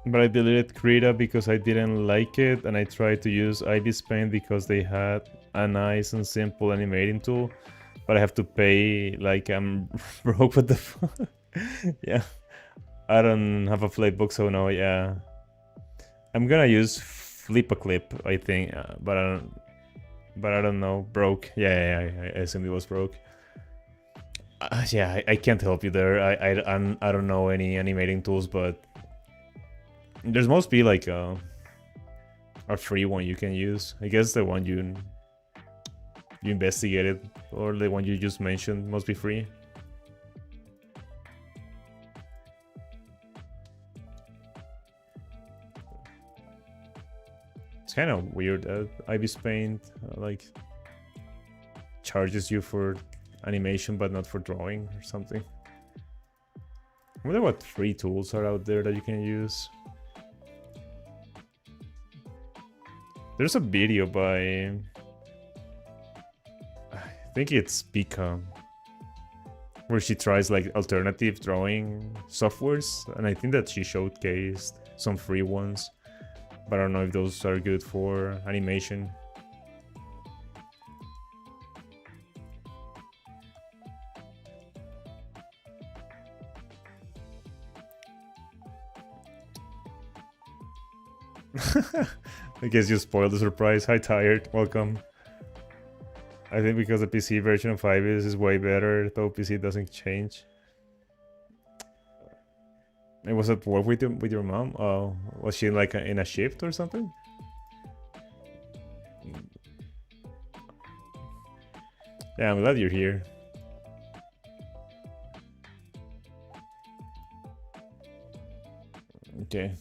But I deleted Krita because I didn't like it, and I tried to use Ivy's Paint because they had a nice and simple animating tool, but I have to pay like I'm broke. What the fuck? Yeah, I don't have a flipbook, so no. Yeah, I'm gonna use flip a clip, I think, but I don't know. Broke. Yeah, I assumed it was broke. Yeah, I can't help you there. I don't know any animating tools, but there's must be like a free one you can use. I guess the one you investigated or the one you just mentioned must be free. It's kind of weird that Ibis Paint like charges you for animation but not for drawing or something. I wonder what free tools are out there that you can use. There's a video by, I think it's Beeeeeg, where she tries like alternative drawing softwares, and I think that she showcased some free ones, but I don't know if those are good for animation. I guess you spoiled the surprise. Hi, Tired. Welcome. I think because the PC version of Ibis is way better, though PC doesn't change. It was at work with your mom? Oh, was she like in a shift or something? Yeah, I'm glad you're here. Okay.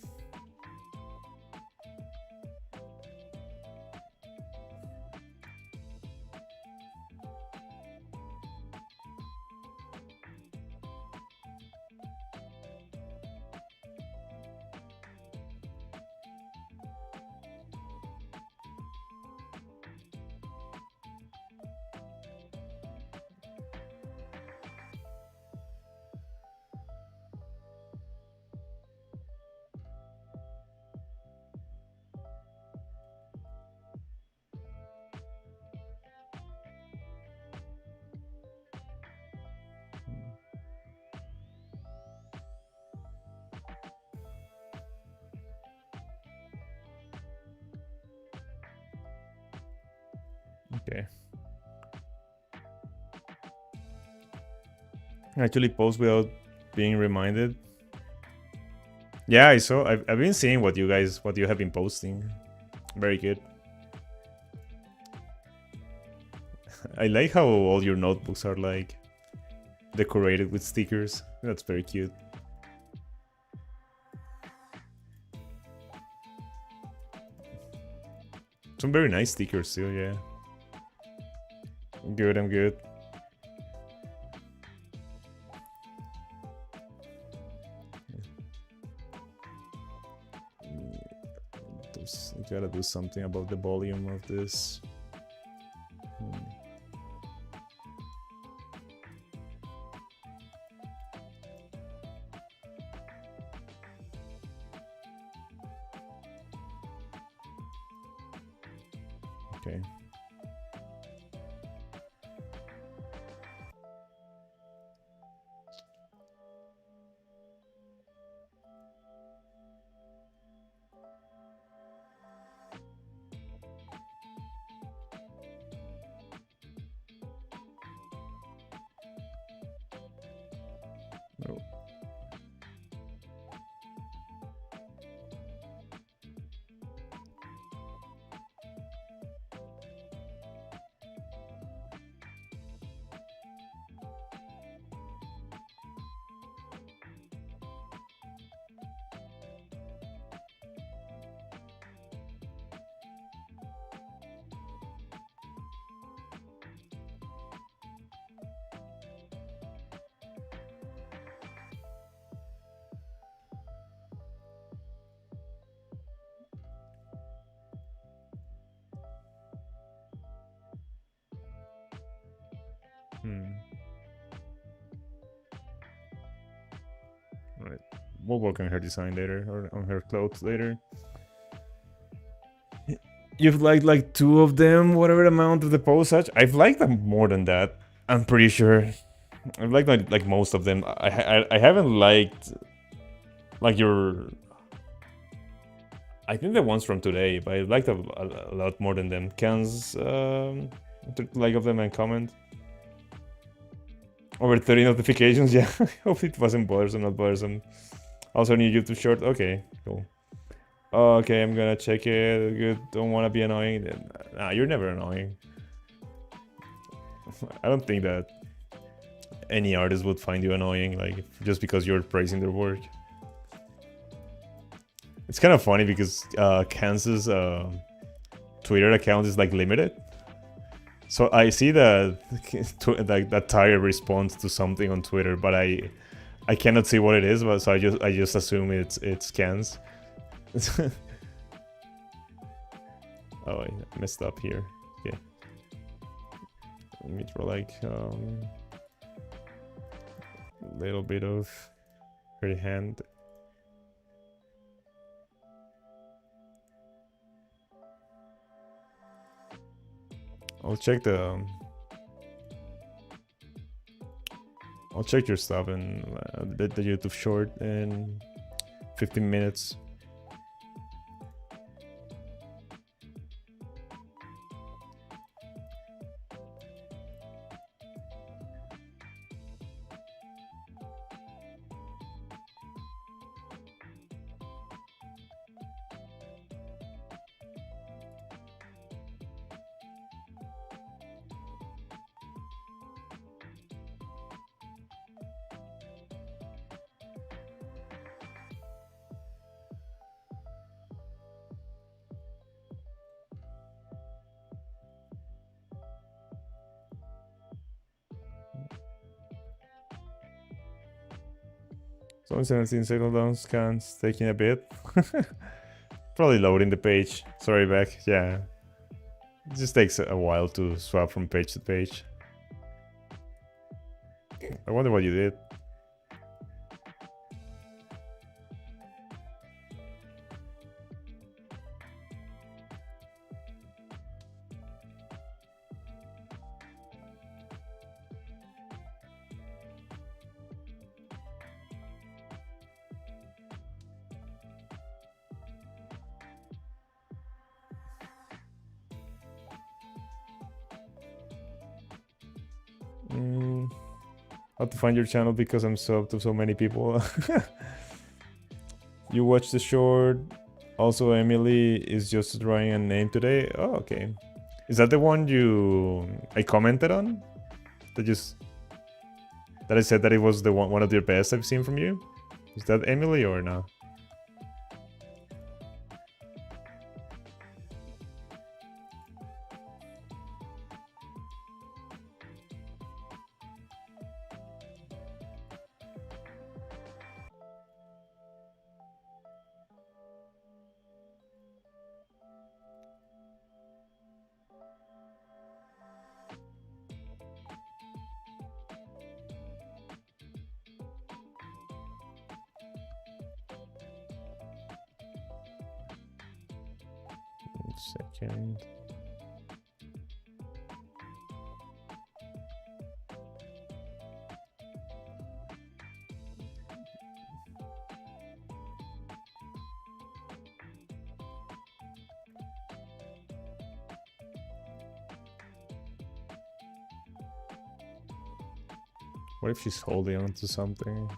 Okay. Actually post without being reminded. Yeah, I saw. I've been seeing what you have been posting. Very good. I like how all your notebooks are like decorated with stickers. That's very cute. Some very nice stickers too, yeah. I'm good, I'm good. I gotta do something about the volume of this. Okay. Oh. Right. We'll work on her design later, or on her clothes later. You've liked like 2 of them, whatever amount of the post such. I've liked them more than that. I'm pretty sure. I've liked like most of them. I haven't liked like your I think the ones from today, but I liked a lot more than them. Cans, like of them and comment. Over 30 notifications, yeah. I hope it wasn't bothersome, not bothersome. Also new YouTube short, okay, cool. Okay, I'm gonna check it. Good, don't wanna be annoying. Nah, you're never annoying. I don't think that any artist would find you annoying, like, just because you're praising their work. It's kind of funny because Kansas Twitter account is like limited. So I see that that Tyre responds to something on Twitter, but I cannot see what it is, but so I just assume it's Cans. Oh, I messed up here. Okay. Let me draw like a little bit of her hand. I'll check your stuff and the YouTube short in 15 minutes. So 17 second down scans taking a bit. Probably loading the page. Sorry, back. Yeah. It just takes a while to swap from page to page. I wonder what you did. How to find your channel because I'm subbed to so many people. You watched the short. Also, Emily is just drawing a name today. Oh, okay. Is that the one I commented on? That I said that it was the one of the best I've seen from you? Is that Emily or no? Second. What if she's holding on to something?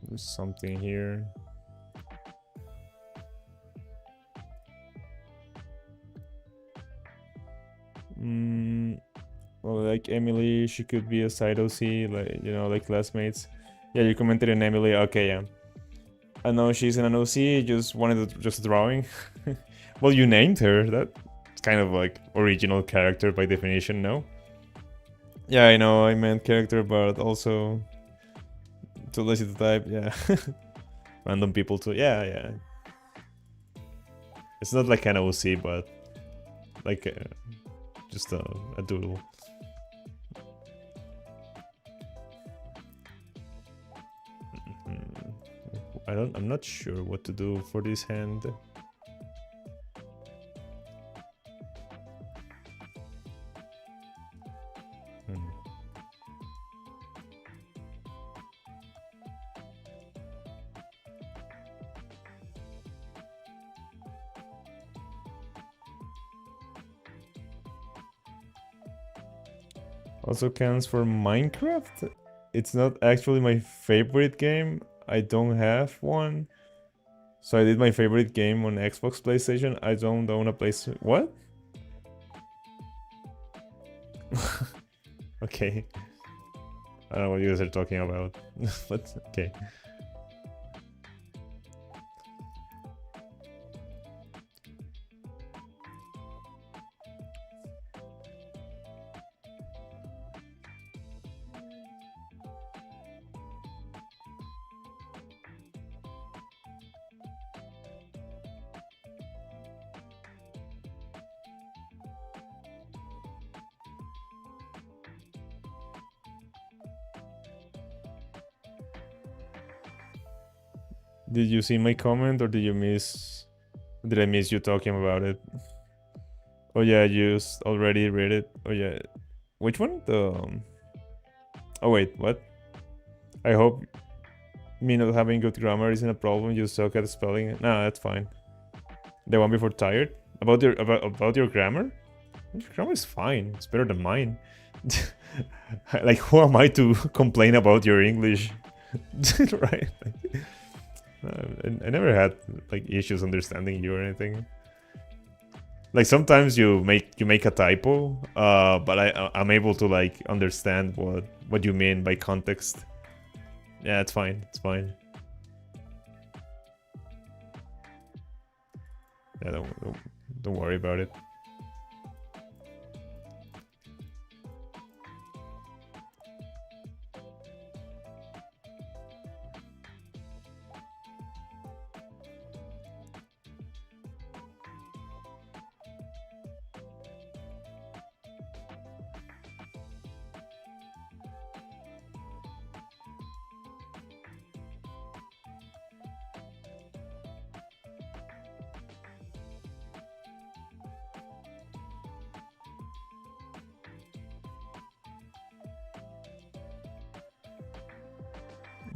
There's something here. Well, like Emily, she could be a side OC, like, you know, like classmates. Yeah, you commented on Emily. Okay, yeah. I know she's in an OC, just wanted just a drawing. Well, you named her. That's kind of like original character by definition, no? Yeah, I know, I meant character, but also too lazy to type, yeah. Random people too, yeah. It's not like an OC, but like just a doodle. I'm not sure what to do for this hand. Also counts for Minecraft. It's not actually my favorite game. I don't have one. So I did my favorite game on Xbox, PlayStation. I don't own a PlayStation. What? Okay. I don't know what you guys are talking about. But okay. Did you see my comment or did you miss? Did I miss you talking about it? Oh yeah, you already read it. Oh yeah, which one? The oh wait, what? I hope me not having good grammar isn't a problem. You suck at spelling. No, that's fine. The one before tired about your grammar. Your grammar is fine. It's better than mine. Like, who am I to complain about your English? Right? I never had like issues understanding you or anything. Like sometimes you make a typo, but I'm able to like understand what you mean by context. Yeah, it's fine. It's fine. Yeah, don't worry about it.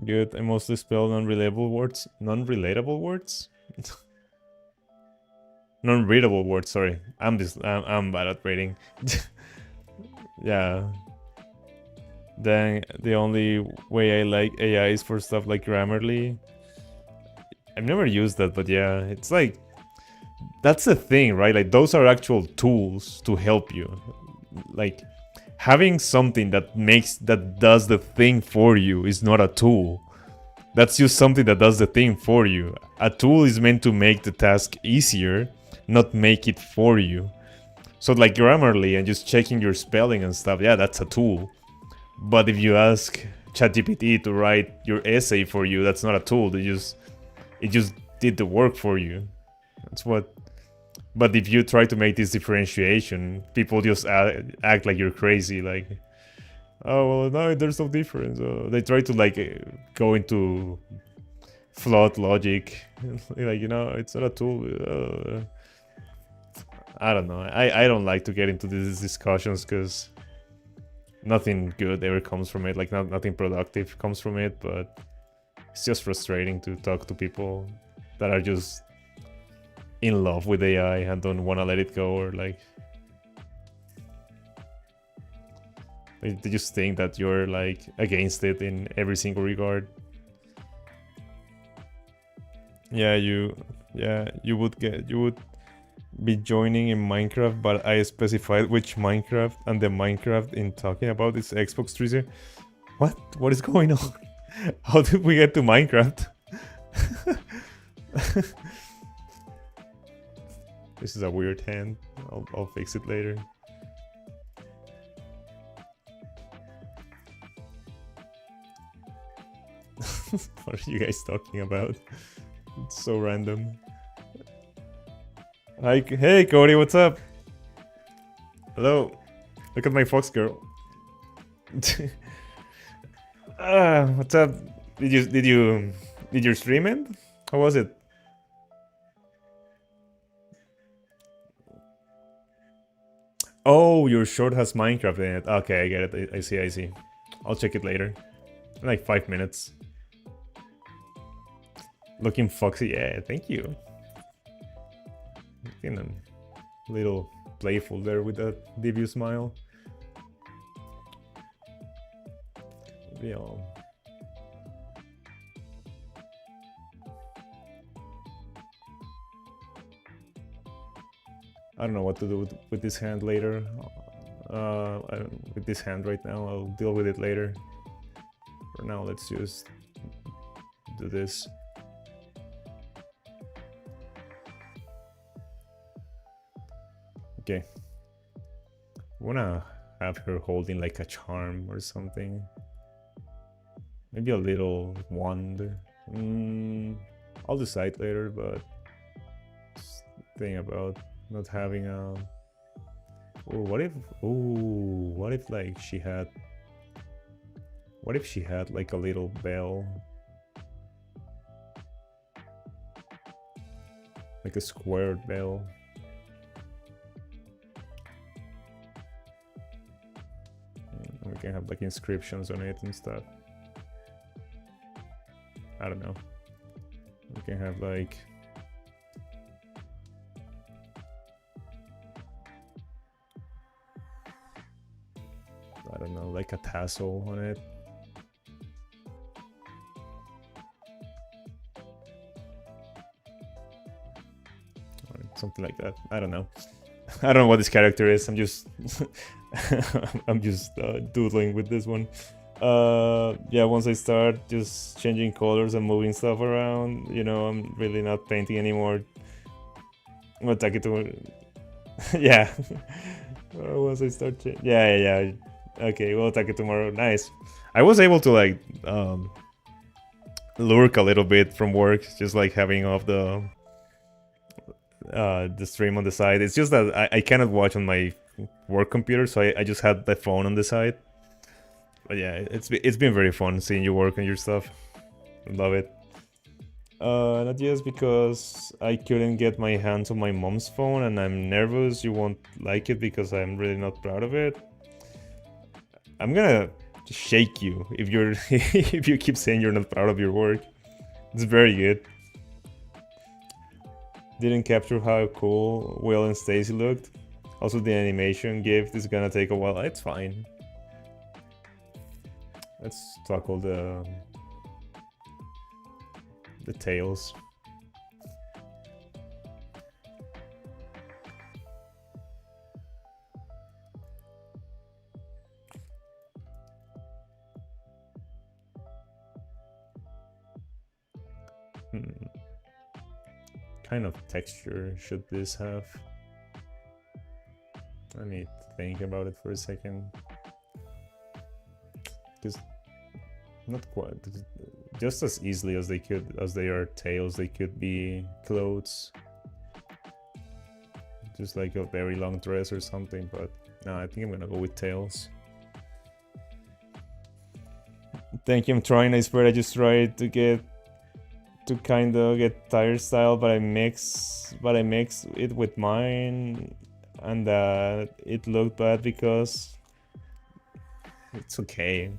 Good. I mostly spell non-relatable words. Non-relatable words? Non-readable words, sorry. I'm bad at reading. Yeah. Then the only way I like AI is for stuff like Grammarly. I've never used that, but yeah, it's like that's the thing, right? Like those are actual tools to help you. Like having something that does the thing for you is not a tool. That's just something that does the thing for you. A tool is meant to make the task easier, not make it for you. So like Grammarly and just checking your spelling and stuff, yeah, that's a tool. But if you ask ChatGPT to write your essay for you, that's not a tool. It just did the work for you. That's what. But if you try to make this differentiation, people just act like you're crazy. Like, oh well, no, there's no difference. They try to like go into flawed logic. Like, you know, it's not a tool. I don't know. I don't like to get into these discussions because nothing good ever comes from it. Like, nothing productive comes from it. But it's just frustrating to talk to people that are just in love with AI and don't want to let it go, or like they just think that you're like against it in every single regard. Yeah, you would be joining in Minecraft, but I specified which Minecraft, and the Minecraft in talking about is Xbox 360. What is going on? How did we get to Minecraft? This is a weird hand. I'll fix it later. What are you guys talking about? It's so random. Hi, hey Cody, what's up? Hello. Look at my fox girl. What's up? Did you Did you stream it? How was it? Oh, your short has Minecraft in it. Okay, I get it. I see, I see. I'll check it later. In like 5 minutes. Looking foxy. Yeah, thank you. Looking a little playful there with that debut smile. Maybe I don't know what to do with this hand later. With this hand right now, I'll deal with it later. For now, let's just do this. Okay. I wanna have her holding like a charm or something. Maybe a little wand. I'll decide later, but just think about not having a. Oh, what if? Oh, what if like she had? What if she had like a little bell? Like a squared bell. We can have like inscriptions on it and stuff. I don't know. We can have like. I don't know, like a tassel on it. Or something like that. I don't know. I don't know what this character is. I'm just I'm just doodling with this one. Yeah, once I start just changing colors and moving stuff around, you know, I'm really not painting anymore. I'm gonna take it to yeah. Once I start yeah. Okay, we'll attack it tomorrow. Nice. I was able to like lurk a little bit from work, just like having off the stream on the side. It's just that I cannot watch on my work computer, so I just had the phone on the side. But yeah, it's been very fun seeing you work on your stuff. I love it. Not just because I couldn't get my hands on my mom's phone and I'm nervous you won't like it because I'm really not proud of it. I'm gonna shake you if you're if you keep saying you're not proud of your work. It's very good. Didn't capture how cool Will and Stacy looked. Also, the animation gift is gonna take a while. It's fine. Let's tackle the tails. Kind of texture should this have? Let me think about it for a second. Because not quite, just as easily as they are tails, they could be clothes. Just like a very long dress or something, but no, I think I'm gonna go with tails. Thank you, I'm trying, I swear I just tried to kind of get tire style, but I mix it with mine, and it looked bad because it's okay.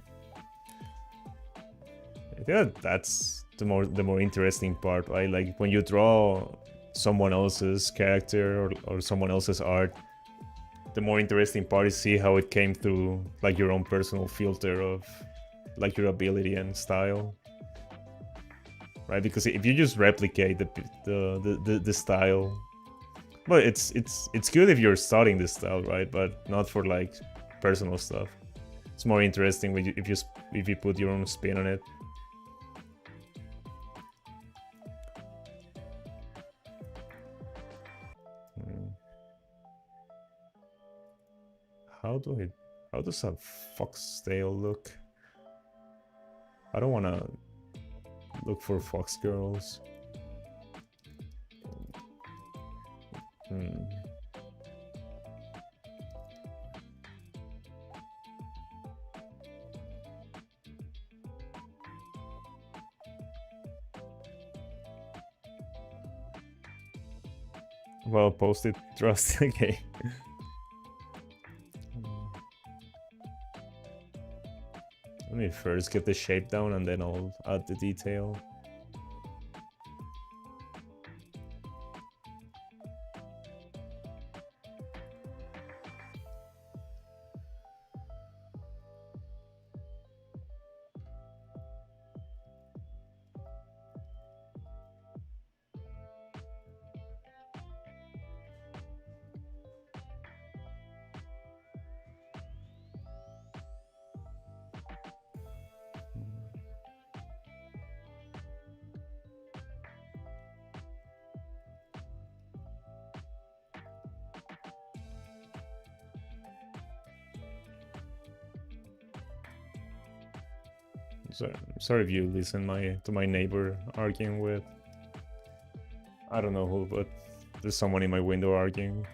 I think that's the more interesting part, right? Like when you draw someone else's character or someone else's art, the more interesting part is see how it came through like your own personal filter of like your ability and style. Right, because if you just replicate the style, well, it's good if you're starting this style, right? But not for like personal stuff. It's more interesting when if you put your own spin on it. How does a foxtail look? I don't wanna look for fox girls. Well posted, trust. Okay. Let me first get the shape down and then I'll add the detail. Sorry if you listen to my neighbor arguing with, I don't know who, but there's someone in my window arguing.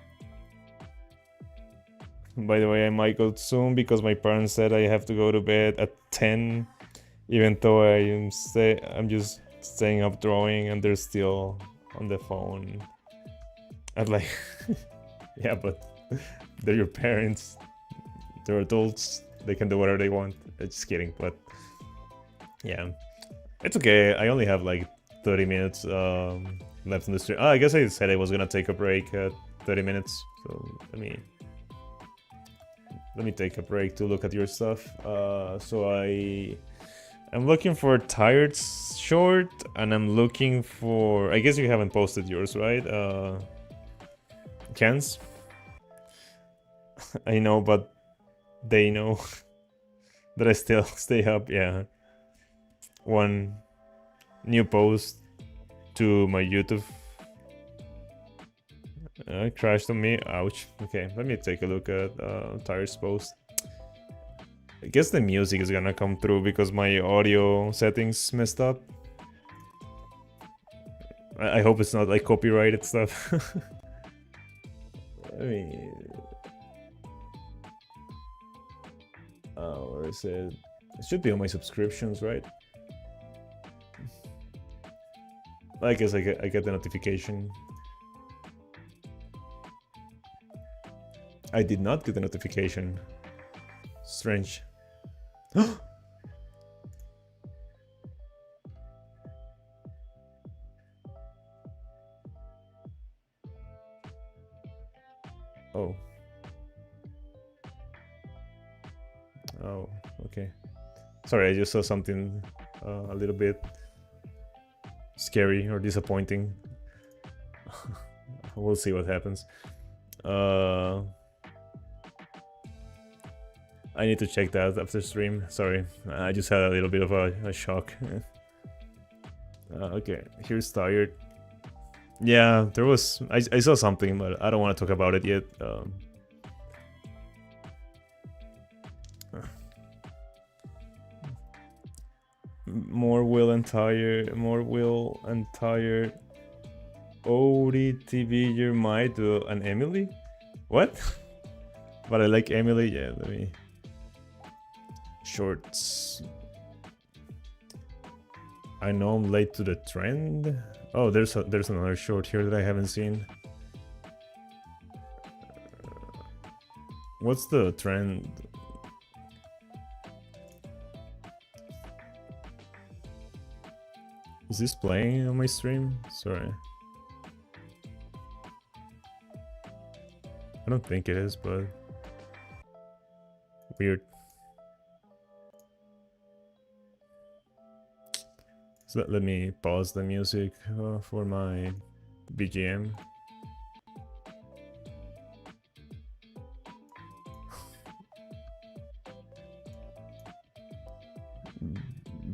By the way, I might go soon because my parents said I have to go to bed at 10, even though I'm just staying up drawing and they're still on the phone. I'm like, yeah, but they're your parents. They're adults. They can do whatever they want. Just kidding, but yeah, it's okay. I only have like 30 minutes left in the stream. Oh, I guess I said I was gonna take a break at 30 minutes. So let me take a break to look at your stuff. So I'm looking for Tired Short, and I'm looking for. I guess you haven't posted yours, right? Cans. I know, but they know that I still stay up. Yeah. One new post to my YouTube crashed on me. Ouch. Okay, let me take a look at Tyre's post. I guess the music is gonna come through because my audio settings messed up. I hope it's not like copyrighted stuff. I mean, where is it? It should be on my subscriptions, right? I guess I get the notification. I did not get the notification. Strange. Oh. Oh, okay. Sorry, I just saw something a little bit scary or disappointing. We'll see what happens. I need to check that after stream. Sorry, I just had a little bit of a shock. Okay, here's Tired. Yeah, there was. I saw something, but I don't want to talk about it yet. More Will and Tired. ODTV, you might do an Emily? What? But I like Emily. Yeah, let me. Shorts. I know I'm late to the trend. Oh, there's another short here that I haven't seen. What's the trend? Is this playing on my stream? Sorry. I don't think it is, but weird. So let me pause the music for my BGM.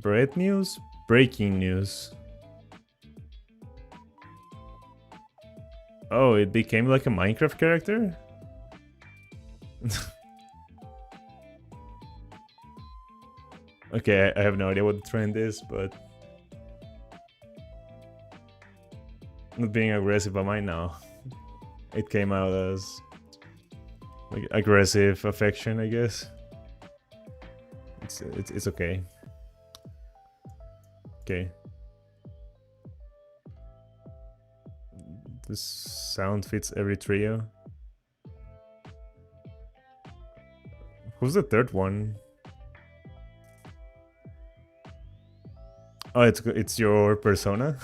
Bread news? Breaking news. Oh, it became like a Minecraft character? Okay, I have no idea what the trend is, but not being aggressive, I might know. It came out as like aggressive affection, I guess. It's okay. Okay. This sound fits every trio. Who's the third one? Oh, it's your persona.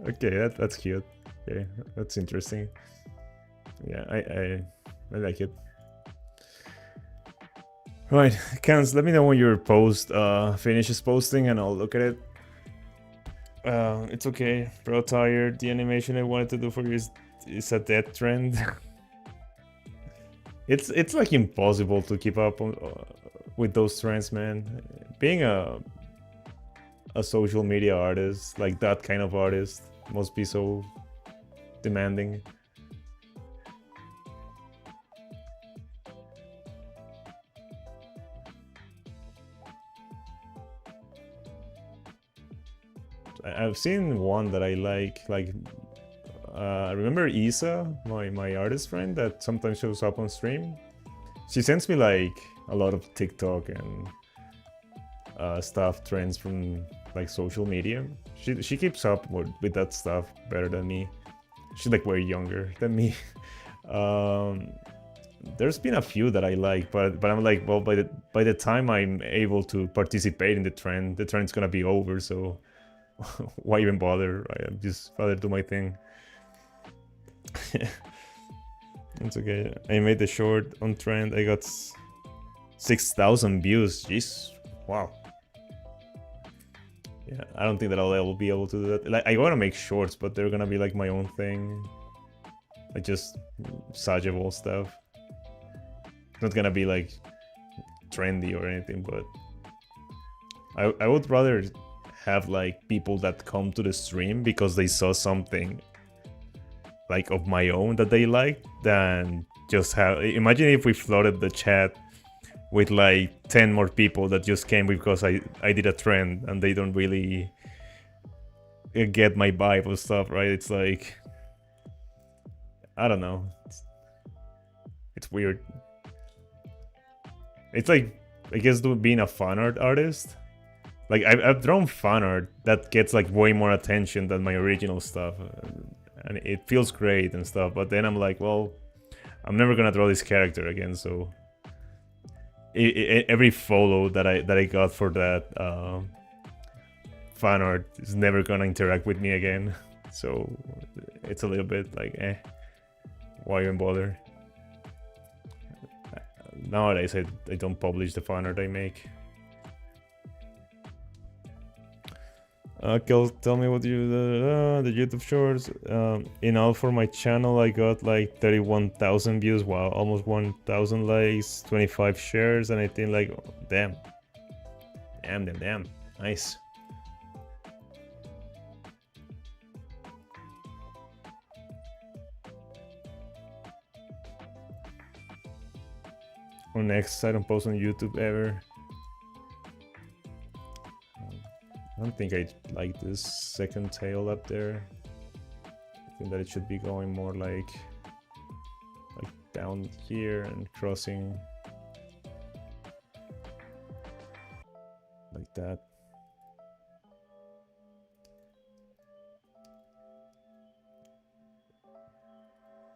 Okay, that's cute. Okay, that's interesting. Yeah, I like it. Right, Cans, let me know when your post finishes posting and I'll look at it. It's okay, bro. Tired. The animation I wanted to do for you is a death trend. It's like impossible to keep up on, with those trends, man. Being a social media artist, like that kind of artist, must be so demanding. I've seen one that I like remember Isa, my artist friend that sometimes shows up on stream? She sends me like a lot of TikTok and stuff, trends from like social media. She keeps up with that stuff better than me. She's like way younger than me. There's been a few that I like, but I'm like, well, by the time I'm able to participate in the trend's gonna be over, so why even bother? I'm just rather do my thing. It's okay. I made the short on trend. I got 6,000 views. Jeez, wow. Yeah, I don't think that I'll ever be able to do that. Like, I wanna make shorts, but they're gonna be like my own thing, like just sageable stuff. It's not gonna be like trendy or anything, but I would rather have like people that come to the stream because they saw something like of my own that they liked than just have. Imagine if we flooded the chat with like 10 more people that just came because I did a trend and they don't really get my vibe or stuff, right? It's like, I don't know. It's weird. It's like, I guess being a fan art artist. Like, I've drawn fan art that gets like way more attention than my original stuff. And it feels great and stuff, but then I'm like, well, I'm never gonna draw this character again, so every follow that I got for that fan art is never gonna interact with me again. So it's a little bit like, why even bother? Nowadays I don't publish the fan art I make. Kel, tell me what you the YouTube shorts. In all for my channel, I got like 31,000 views. Wow, almost 1,000 likes, 25 shares, and I think like, damn, nice. Or next, I don't post on YouTube ever. I don't think I like this second tail up there. I think that it should be going more like down here and crossing like that.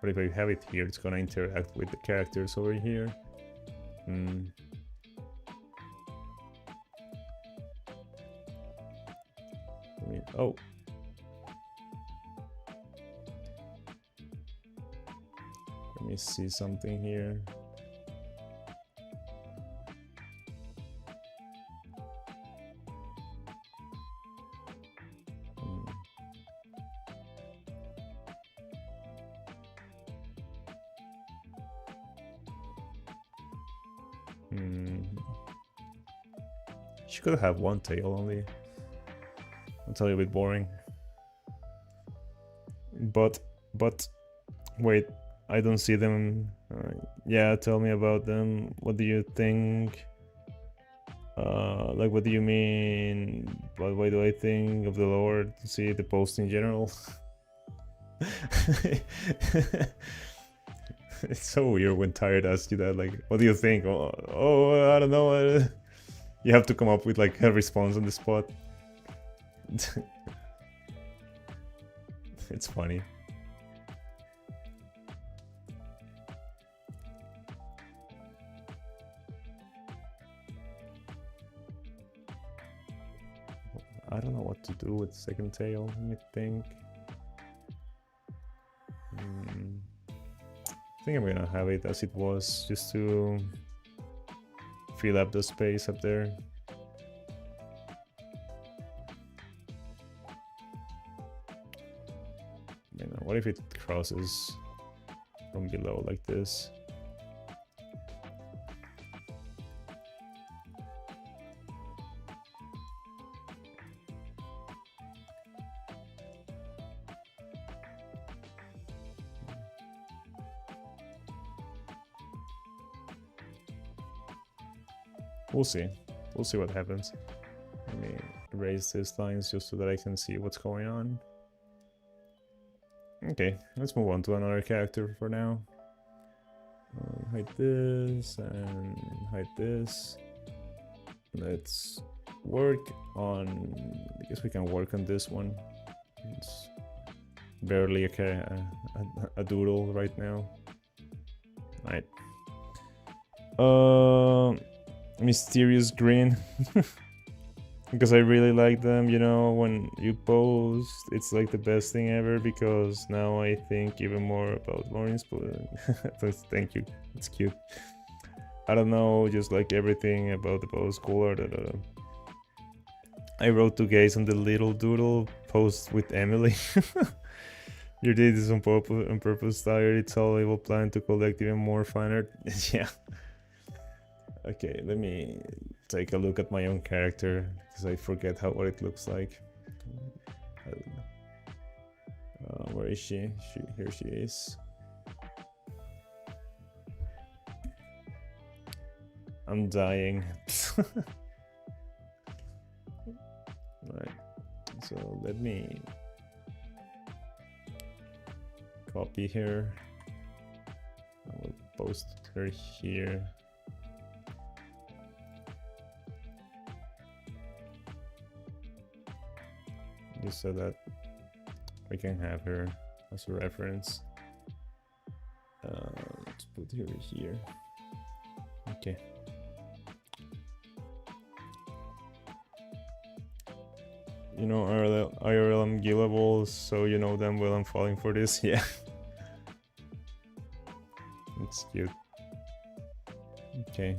But if I have it here, it's gonna interact with the characters over here. Oh. Let me see something here. She could have one tail only. It's a little bit boring. But wait, I don't see them. Yeah, tell me about them. What do you think? Like, what do you mean? Why do I think of the Lord? See the post in general. It's so weird when Tired asks you that. Like, what do you think? Oh, I don't know. You have to come up with like a response on the spot. It's funny. I don't know what to do with second tail. Let me think. I think I'm gonna have it as it was, just to fill up the space up there. You know, what if it crosses from below like this? We'll see. We'll see what happens. Let me erase these lines just so that I can see what's going on. Okay, let's move on to another character for now. Hide this and hide this. Let's work on... I guess we can work on this one. It's barely a doodle right now. Right. Mysterious green. Because I really like them, you know, when you post, it's like the best thing ever, because now I think even more about more inspiration. Thank you, it's cute. I don't know, just like everything about the post color that I wrote to guys on the little doodle post with Emily. You did this on purpose, tired. It's all evil plan to collect even more fan art. Yeah. Okay, let me take a look at my own character, because I forget what it looks like. Where is she? Here she is. I'm dying. Right, so let me copy her. I will post her here. Just so that we can have her as a reference. Let's put her here. Okay. You know, IRL I'm gillable, so you know damn well I'm falling for this. Yeah. It's cute. Okay.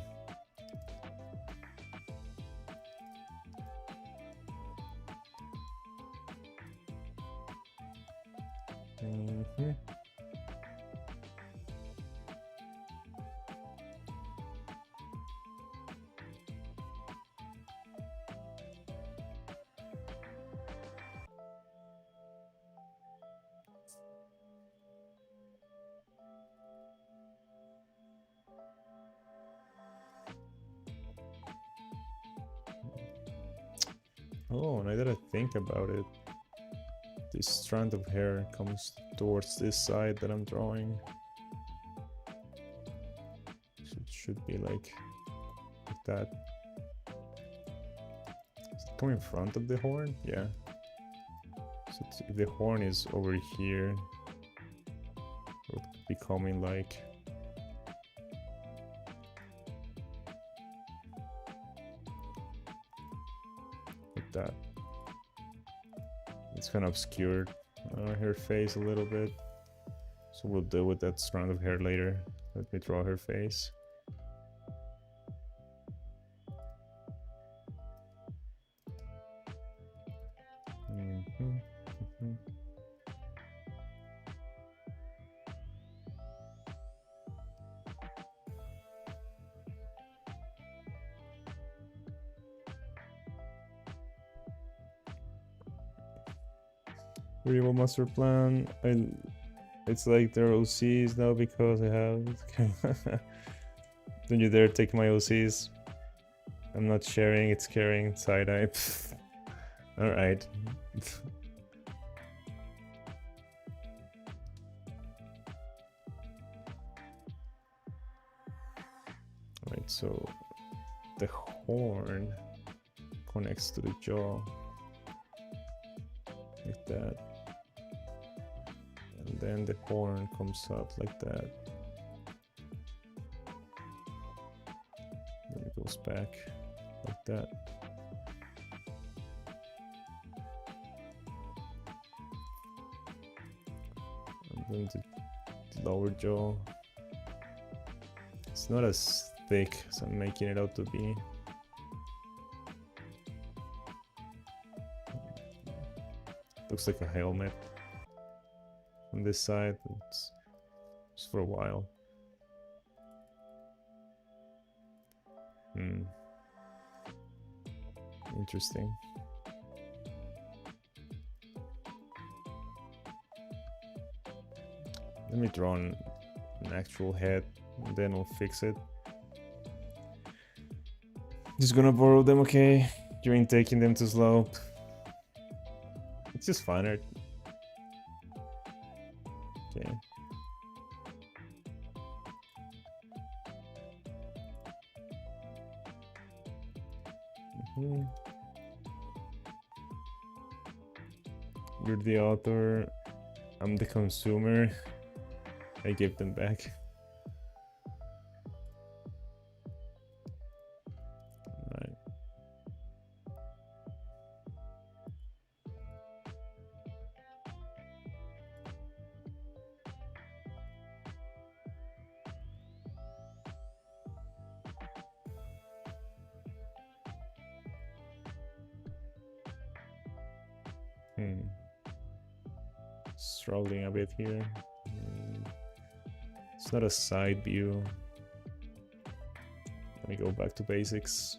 Oh, now that I think about it, this strand of hair comes towards this side that I'm drawing. So it should be like that. Does it come in front of the horn? Yeah. So if the horn is over here, it would be coming like... that. It's kind of obscured her face a little bit, so we'll deal with that strand of hair later. Let me draw her face. Real master plan. It's like their OCs now because I have. Don't you dare take my OCs. I'm not sharing, it's caring. Side-eye. Alright. Alright, so the horn connects to the jaw. Like that. And then the horn comes out like that. Then it goes back like that. And then the lower jaw. It's not as thick as I'm making it out to be. Looks like a helmet on this side. It's just for a while. Interesting. Let me draw an actual head and then we'll fix it. Just gonna borrow them, okay? You ain't taking them too slow. It's just fine art. Okay. You're the author, I'm the consumer. I give them back. Right. Struggling a bit here. It's not a side view. Let me go back to basics.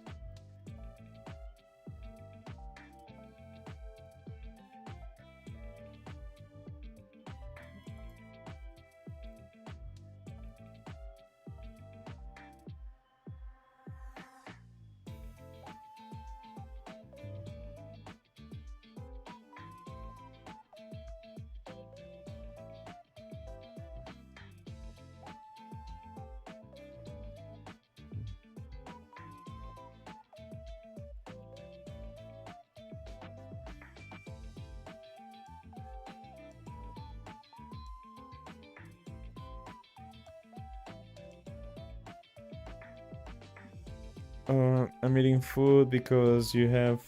I'm eating food because you have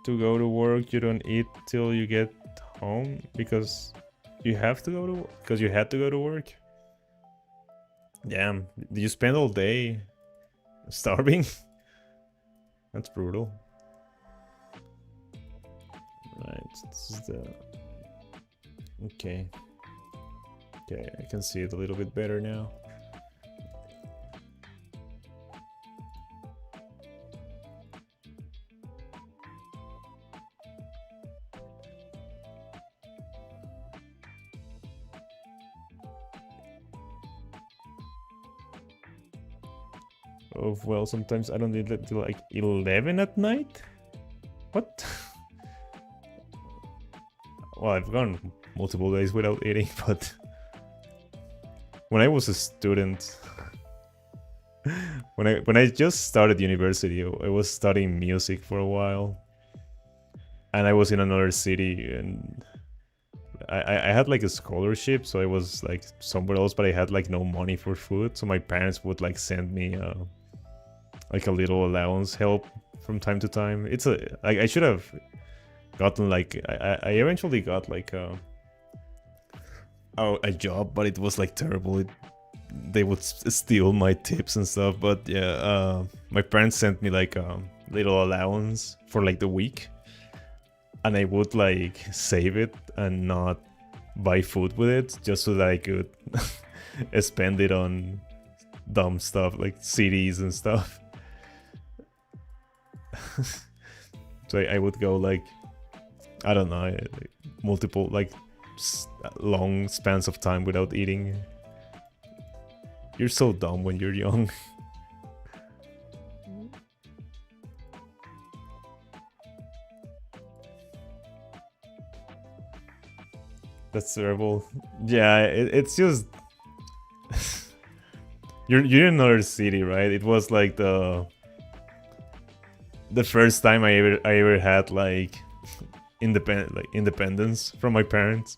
to go to work. You don't eat till you get home because you have to go to because you had to go to work. Damn, did you spend all day starving? That's brutal. Right, this is the... Okay. Okay, I can see it a little bit better now. Oh, well, sometimes I don't eat it till like 11 at night? What? Well, I've gone multiple days without eating, but when I was a student, when I just started university, I was studying music for a while, and I was in another city, and I had like a scholarship, so I was like somewhere else, but I had like no money for food, so my parents would like send me like a little allowance help from time to time. It's a like I should have gotten like I eventually got like a job, but it was like terrible. They would steal my tips and stuff, but yeah, my parents sent me like a little allowance for like the week, and I would like save it and not buy food with it, just so that I could spend it on dumb stuff like CDs and stuff. So I would go like, I don't know, multiple like long spans of time without eating. You're so dumb when you're young. That's terrible. Yeah, it's just you're in another city, right? It was like the first time I ever had like independence from my parents.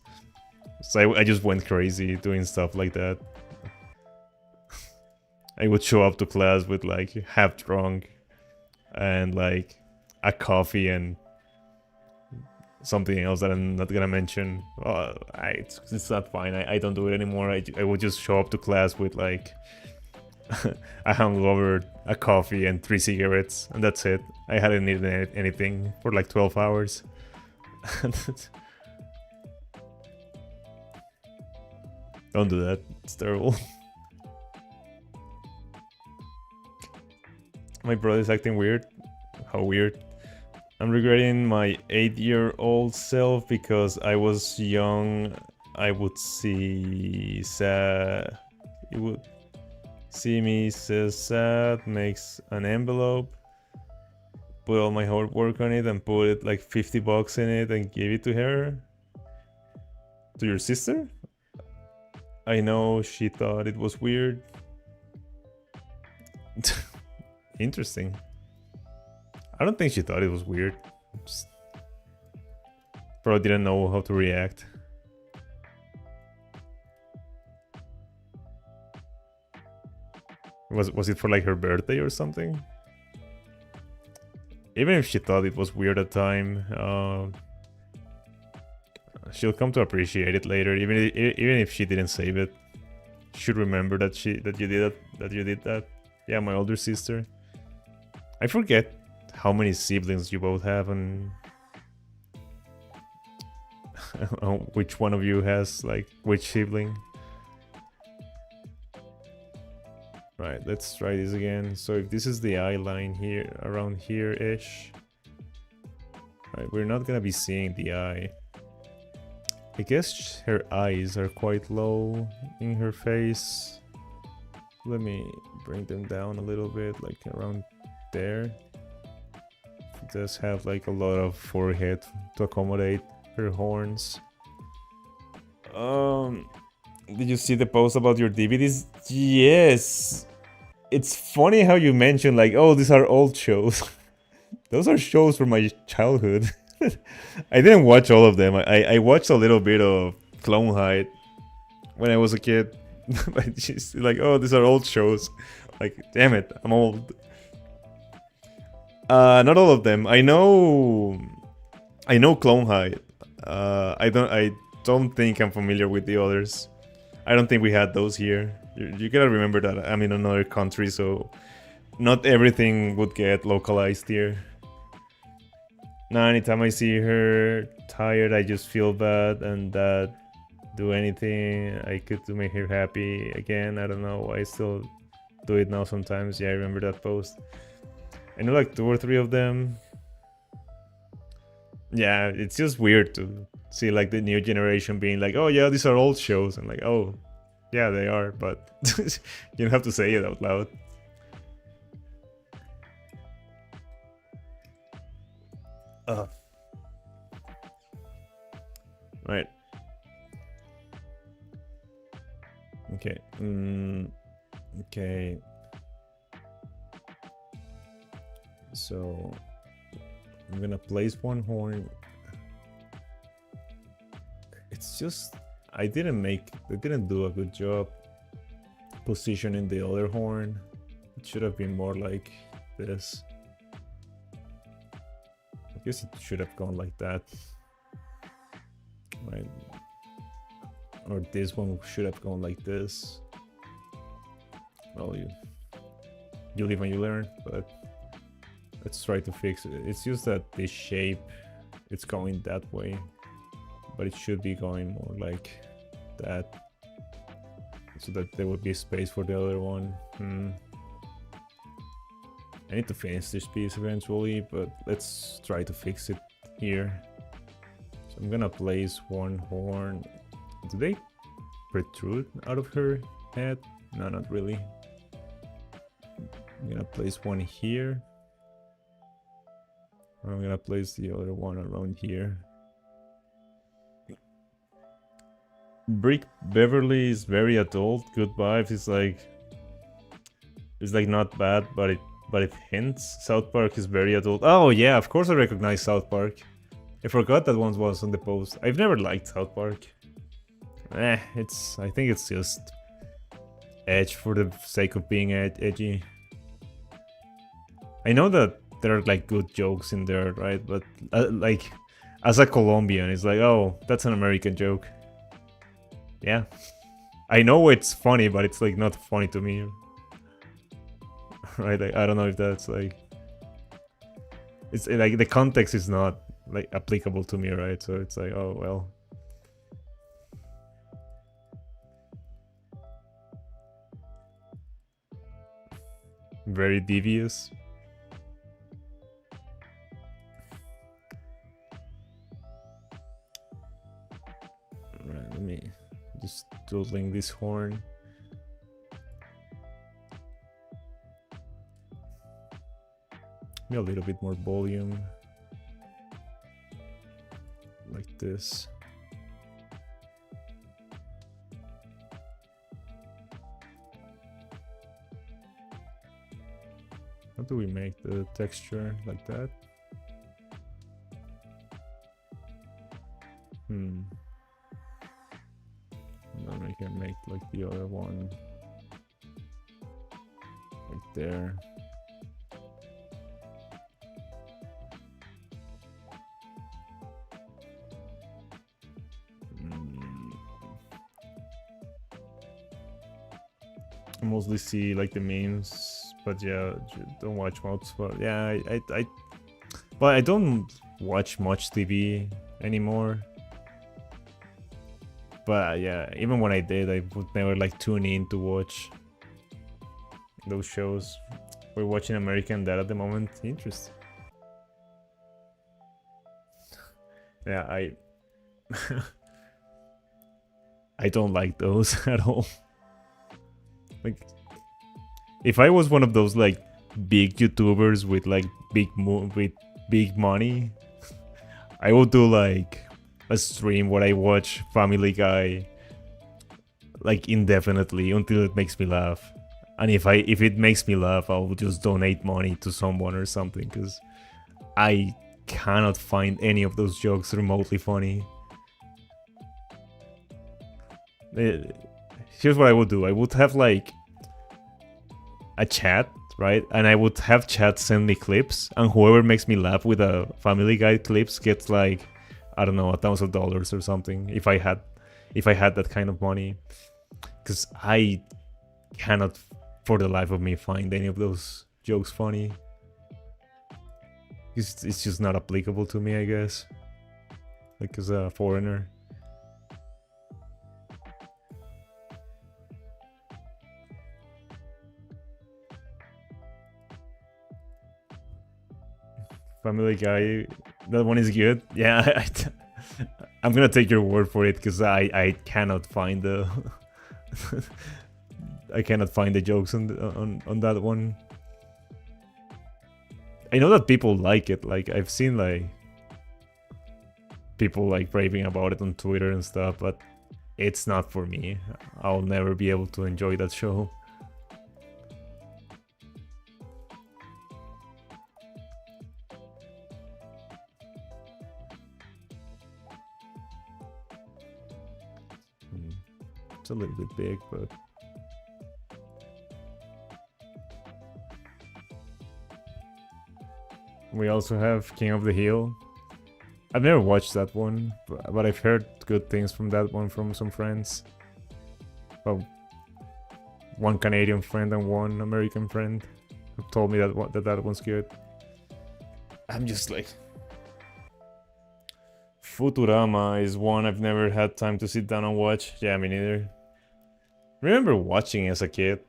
So I just went crazy doing stuff like that. I would show up to class with like half drunk and like a coffee and something else that I'm not gonna mention. It's not fine. I don't do it anymore. I would just show up to class with like a hangover, a coffee, and 3 cigarettes, and that's it. I hadn't eaten anything for like 12 hours. Don't do that. It's terrible. My brother's acting weird. How weird. I'm regretting my 8-year-old self because I was young. I would see sad. It would see me says sad, makes an envelope, put all my hard work on it and put it like $50 in it and give it to her. To your sister? I know she thought it was weird. Interesting. I don't think she thought it was weird. Just probably didn't know how to react. Was it for like her birthday or something? Even if she thought it was weird at the time, she'll come to appreciate it later. Even if she didn't save it, she'll remember that you did that. Yeah, my older sister. I forget how many siblings you both have and which one of you has like which sibling. Right, let's try this again. So if this is the eye line here, around here-ish. Right, we're not gonna be seeing the eye. I guess her eyes are quite low in her face. Let me bring them down a little bit, like around there. She does have like a lot of forehead to accommodate her horns. Did you see the post about your DVDs? Yes. It's funny how you mentioned like, oh, these are old shows. Those are shows from my childhood. I didn't watch all of them. I watched a little bit of Clone High when I was a kid. But she's like, oh, these are old shows. Like, damn it, I'm old. Not all of them. I know Clone High. I don't think I'm familiar with the others. I don't think we had those here. You gotta remember that I'm in another country, so not everything would get localized here. Now, anytime I see her tired, I just feel bad, and that do anything I could to make her happy again. I don't know. I still do it now sometimes. Yeah, I remember that post. I know like 2 or 3 of them. Yeah, it's just weird to see like the new generation being like, oh yeah, these are old shows, and like, oh yeah, they are, but you don't have to say it out loud. Right. Okay. Okay. So I'm gonna place one horn. It's just I didn't do a good job positioning the other horn. It should have been more like this. I guess it should have gone like that. Right. Or this one should have gone like this. Well, you live and you learn, but let's try to fix it. It's just that this shape, it's going that way, but it should be going more like that, so that there would be space for the other one. I need to finish this piece eventually, but let's try to fix it here. So I'm gonna place one horn. Do they protrude out of her head? No, not really. I'm gonna place one here. I'm gonna place the other one around here. Brick Beverly is very adult. Good vibes. It's like not bad, but it hints. South Park is very adult. Oh yeah, of course I recognize South Park. I forgot that one was on the post. I've never liked South Park. I think it's just edge for the sake of being edgy. I know that there are like good jokes in there, right? But like, as a Colombian, it's like, oh, that's an American joke. Yeah, I know it's funny, but it's like not funny to me, right? Like, I don't know if that's like, it's like the context is not like applicable to me, right? So it's like, oh well. Very devious. Right, let me just doodling this horn. Maybe a little bit more volume. Like this. How do we make the texture like that? And then we can make like the other one like there. I mostly see like the memes, but yeah, don't watch much. But yeah, but I don't watch much TV anymore. But yeah, even when I did, I would never like tune in to watch those shows. We're watching American Dad at the moment. Interesting. Yeah, I don't like those at all. Like, if I was one of those like big YouTubers with like big money, I would do like a stream where I watch Family Guy like indefinitely until it makes me laugh. And if it makes me laugh, I'll just donate money to someone or something, because I cannot find any of those jokes remotely funny. Here's what I would do. I would have like a chat, right? And I would have chat send me clips, and whoever makes me laugh with a Family Guy clips gets like, I don't know, $1,000 or something, if I had that kind of money. Because I cannot for the life of me find any of those jokes funny. It's just not applicable to me, I guess, like as a foreigner. Family Guy, that one is good. Yeah, I'm gonna take your word for it, because I cannot find the I cannot find the jokes on that one. I know that people like it. Like, I've seen like people like raving about it on Twitter and stuff, but it's not for me. I'll never be able to enjoy that show. It's a little bit big, but we also have King of the Hill. I've never watched that one, but I've heard good things from that one from some friends. Well, one Canadian friend and one American friend have told me that one's good. I'm just like, Futurama is one I've never had time to sit down and watch. Yeah, me neither. Remember watching as a kid,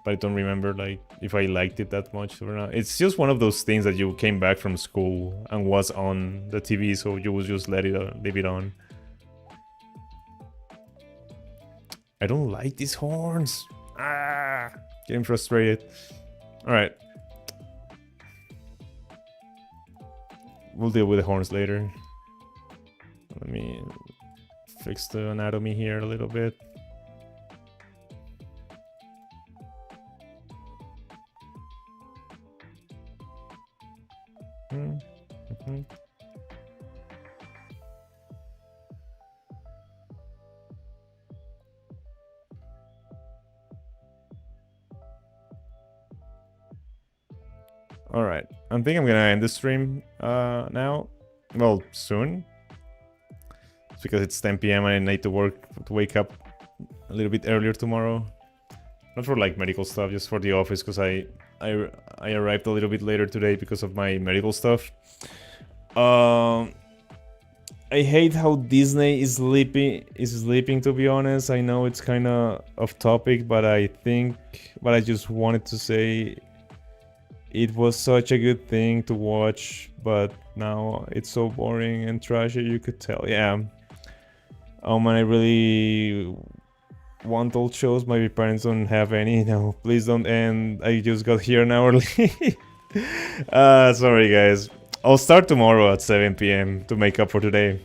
but I don't remember like if I liked it that much or not. It's just one of those things that you came back from school and was on the TV, so you would just leave it on. I don't like these horns. Ah, getting frustrated. All right, we'll deal with the horns later. Let me fix the anatomy here a little bit. Alright, I think I'm gonna end the stream now. Well, soon. It's because it's 10 p.m. and I need to wake up a little bit earlier tomorrow. Not for like medical stuff, just for the office, because I arrived a little bit later today because of my medical stuff. I hate how Disney is sleeping, to be honest. I know it's kind of off topic, but I just wanted to say it was such a good thing to watch, but now it's so boring and trashy, you could tell. Yeah. Oh man, I really want old shows. My parents don't have any. No, please don't end. I just got here an hour late. Sorry guys. I'll start tomorrow at 7 p.m. to make up for today.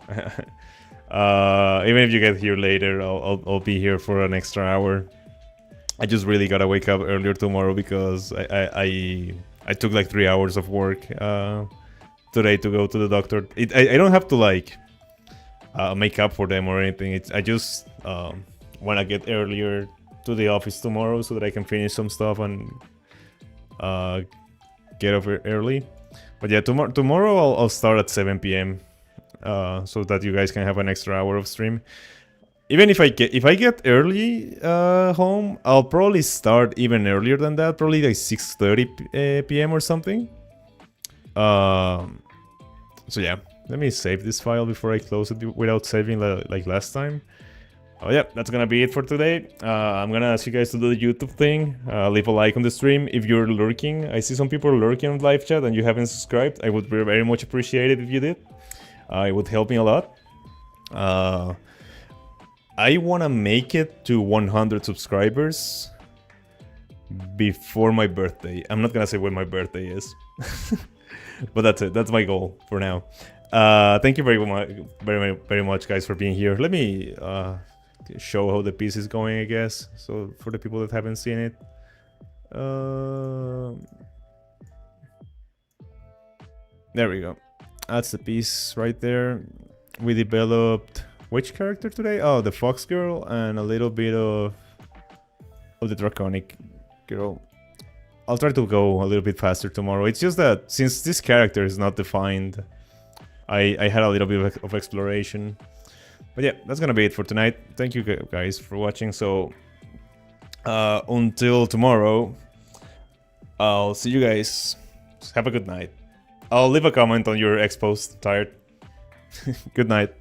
Even if you get here later, I'll be here for an extra hour. I just really gotta wake up earlier tomorrow because I took like 3 hours of work today to go to the doctor. I don't have to like make up for them or anything. I just wanna get earlier to the office tomorrow so that I can finish some stuff and get over early. But yeah, tomorrow I'll start at 7 p.m. So that you guys can have an extra hour of stream. Even if I get early home, I'll probably start even earlier than that, probably like 6:30 p.m. or something. So yeah, let me save this file before I close it without saving like last time. Oh yeah, that's gonna be it for today. I'm gonna ask you guys to do the YouTube thing. Leave a like on the stream if you're lurking. I see some people lurking on live chat and you haven't subscribed. I would very much appreciate it if you did. It would help me a lot. I wanna make it to 100 subscribers before my birthday. I'm not gonna say when my birthday is, but that's it. That's my goal for now. Thank you very much, guys, for being here. Let me show how the piece is going, I guess. So for the people that haven't seen it, there we go. That's the piece right there. We developed which character today? Oh, the Fox Girl and a little bit of the Draconic Girl. I'll try to go a little bit faster tomorrow. It's just that since this character is not defined, I had a little bit of exploration. But yeah, that's gonna be it for tonight. Thank you guys for watching. So until tomorrow, I'll see you guys. Have a good night. I'll leave a comment on your X post. Tired. Good night.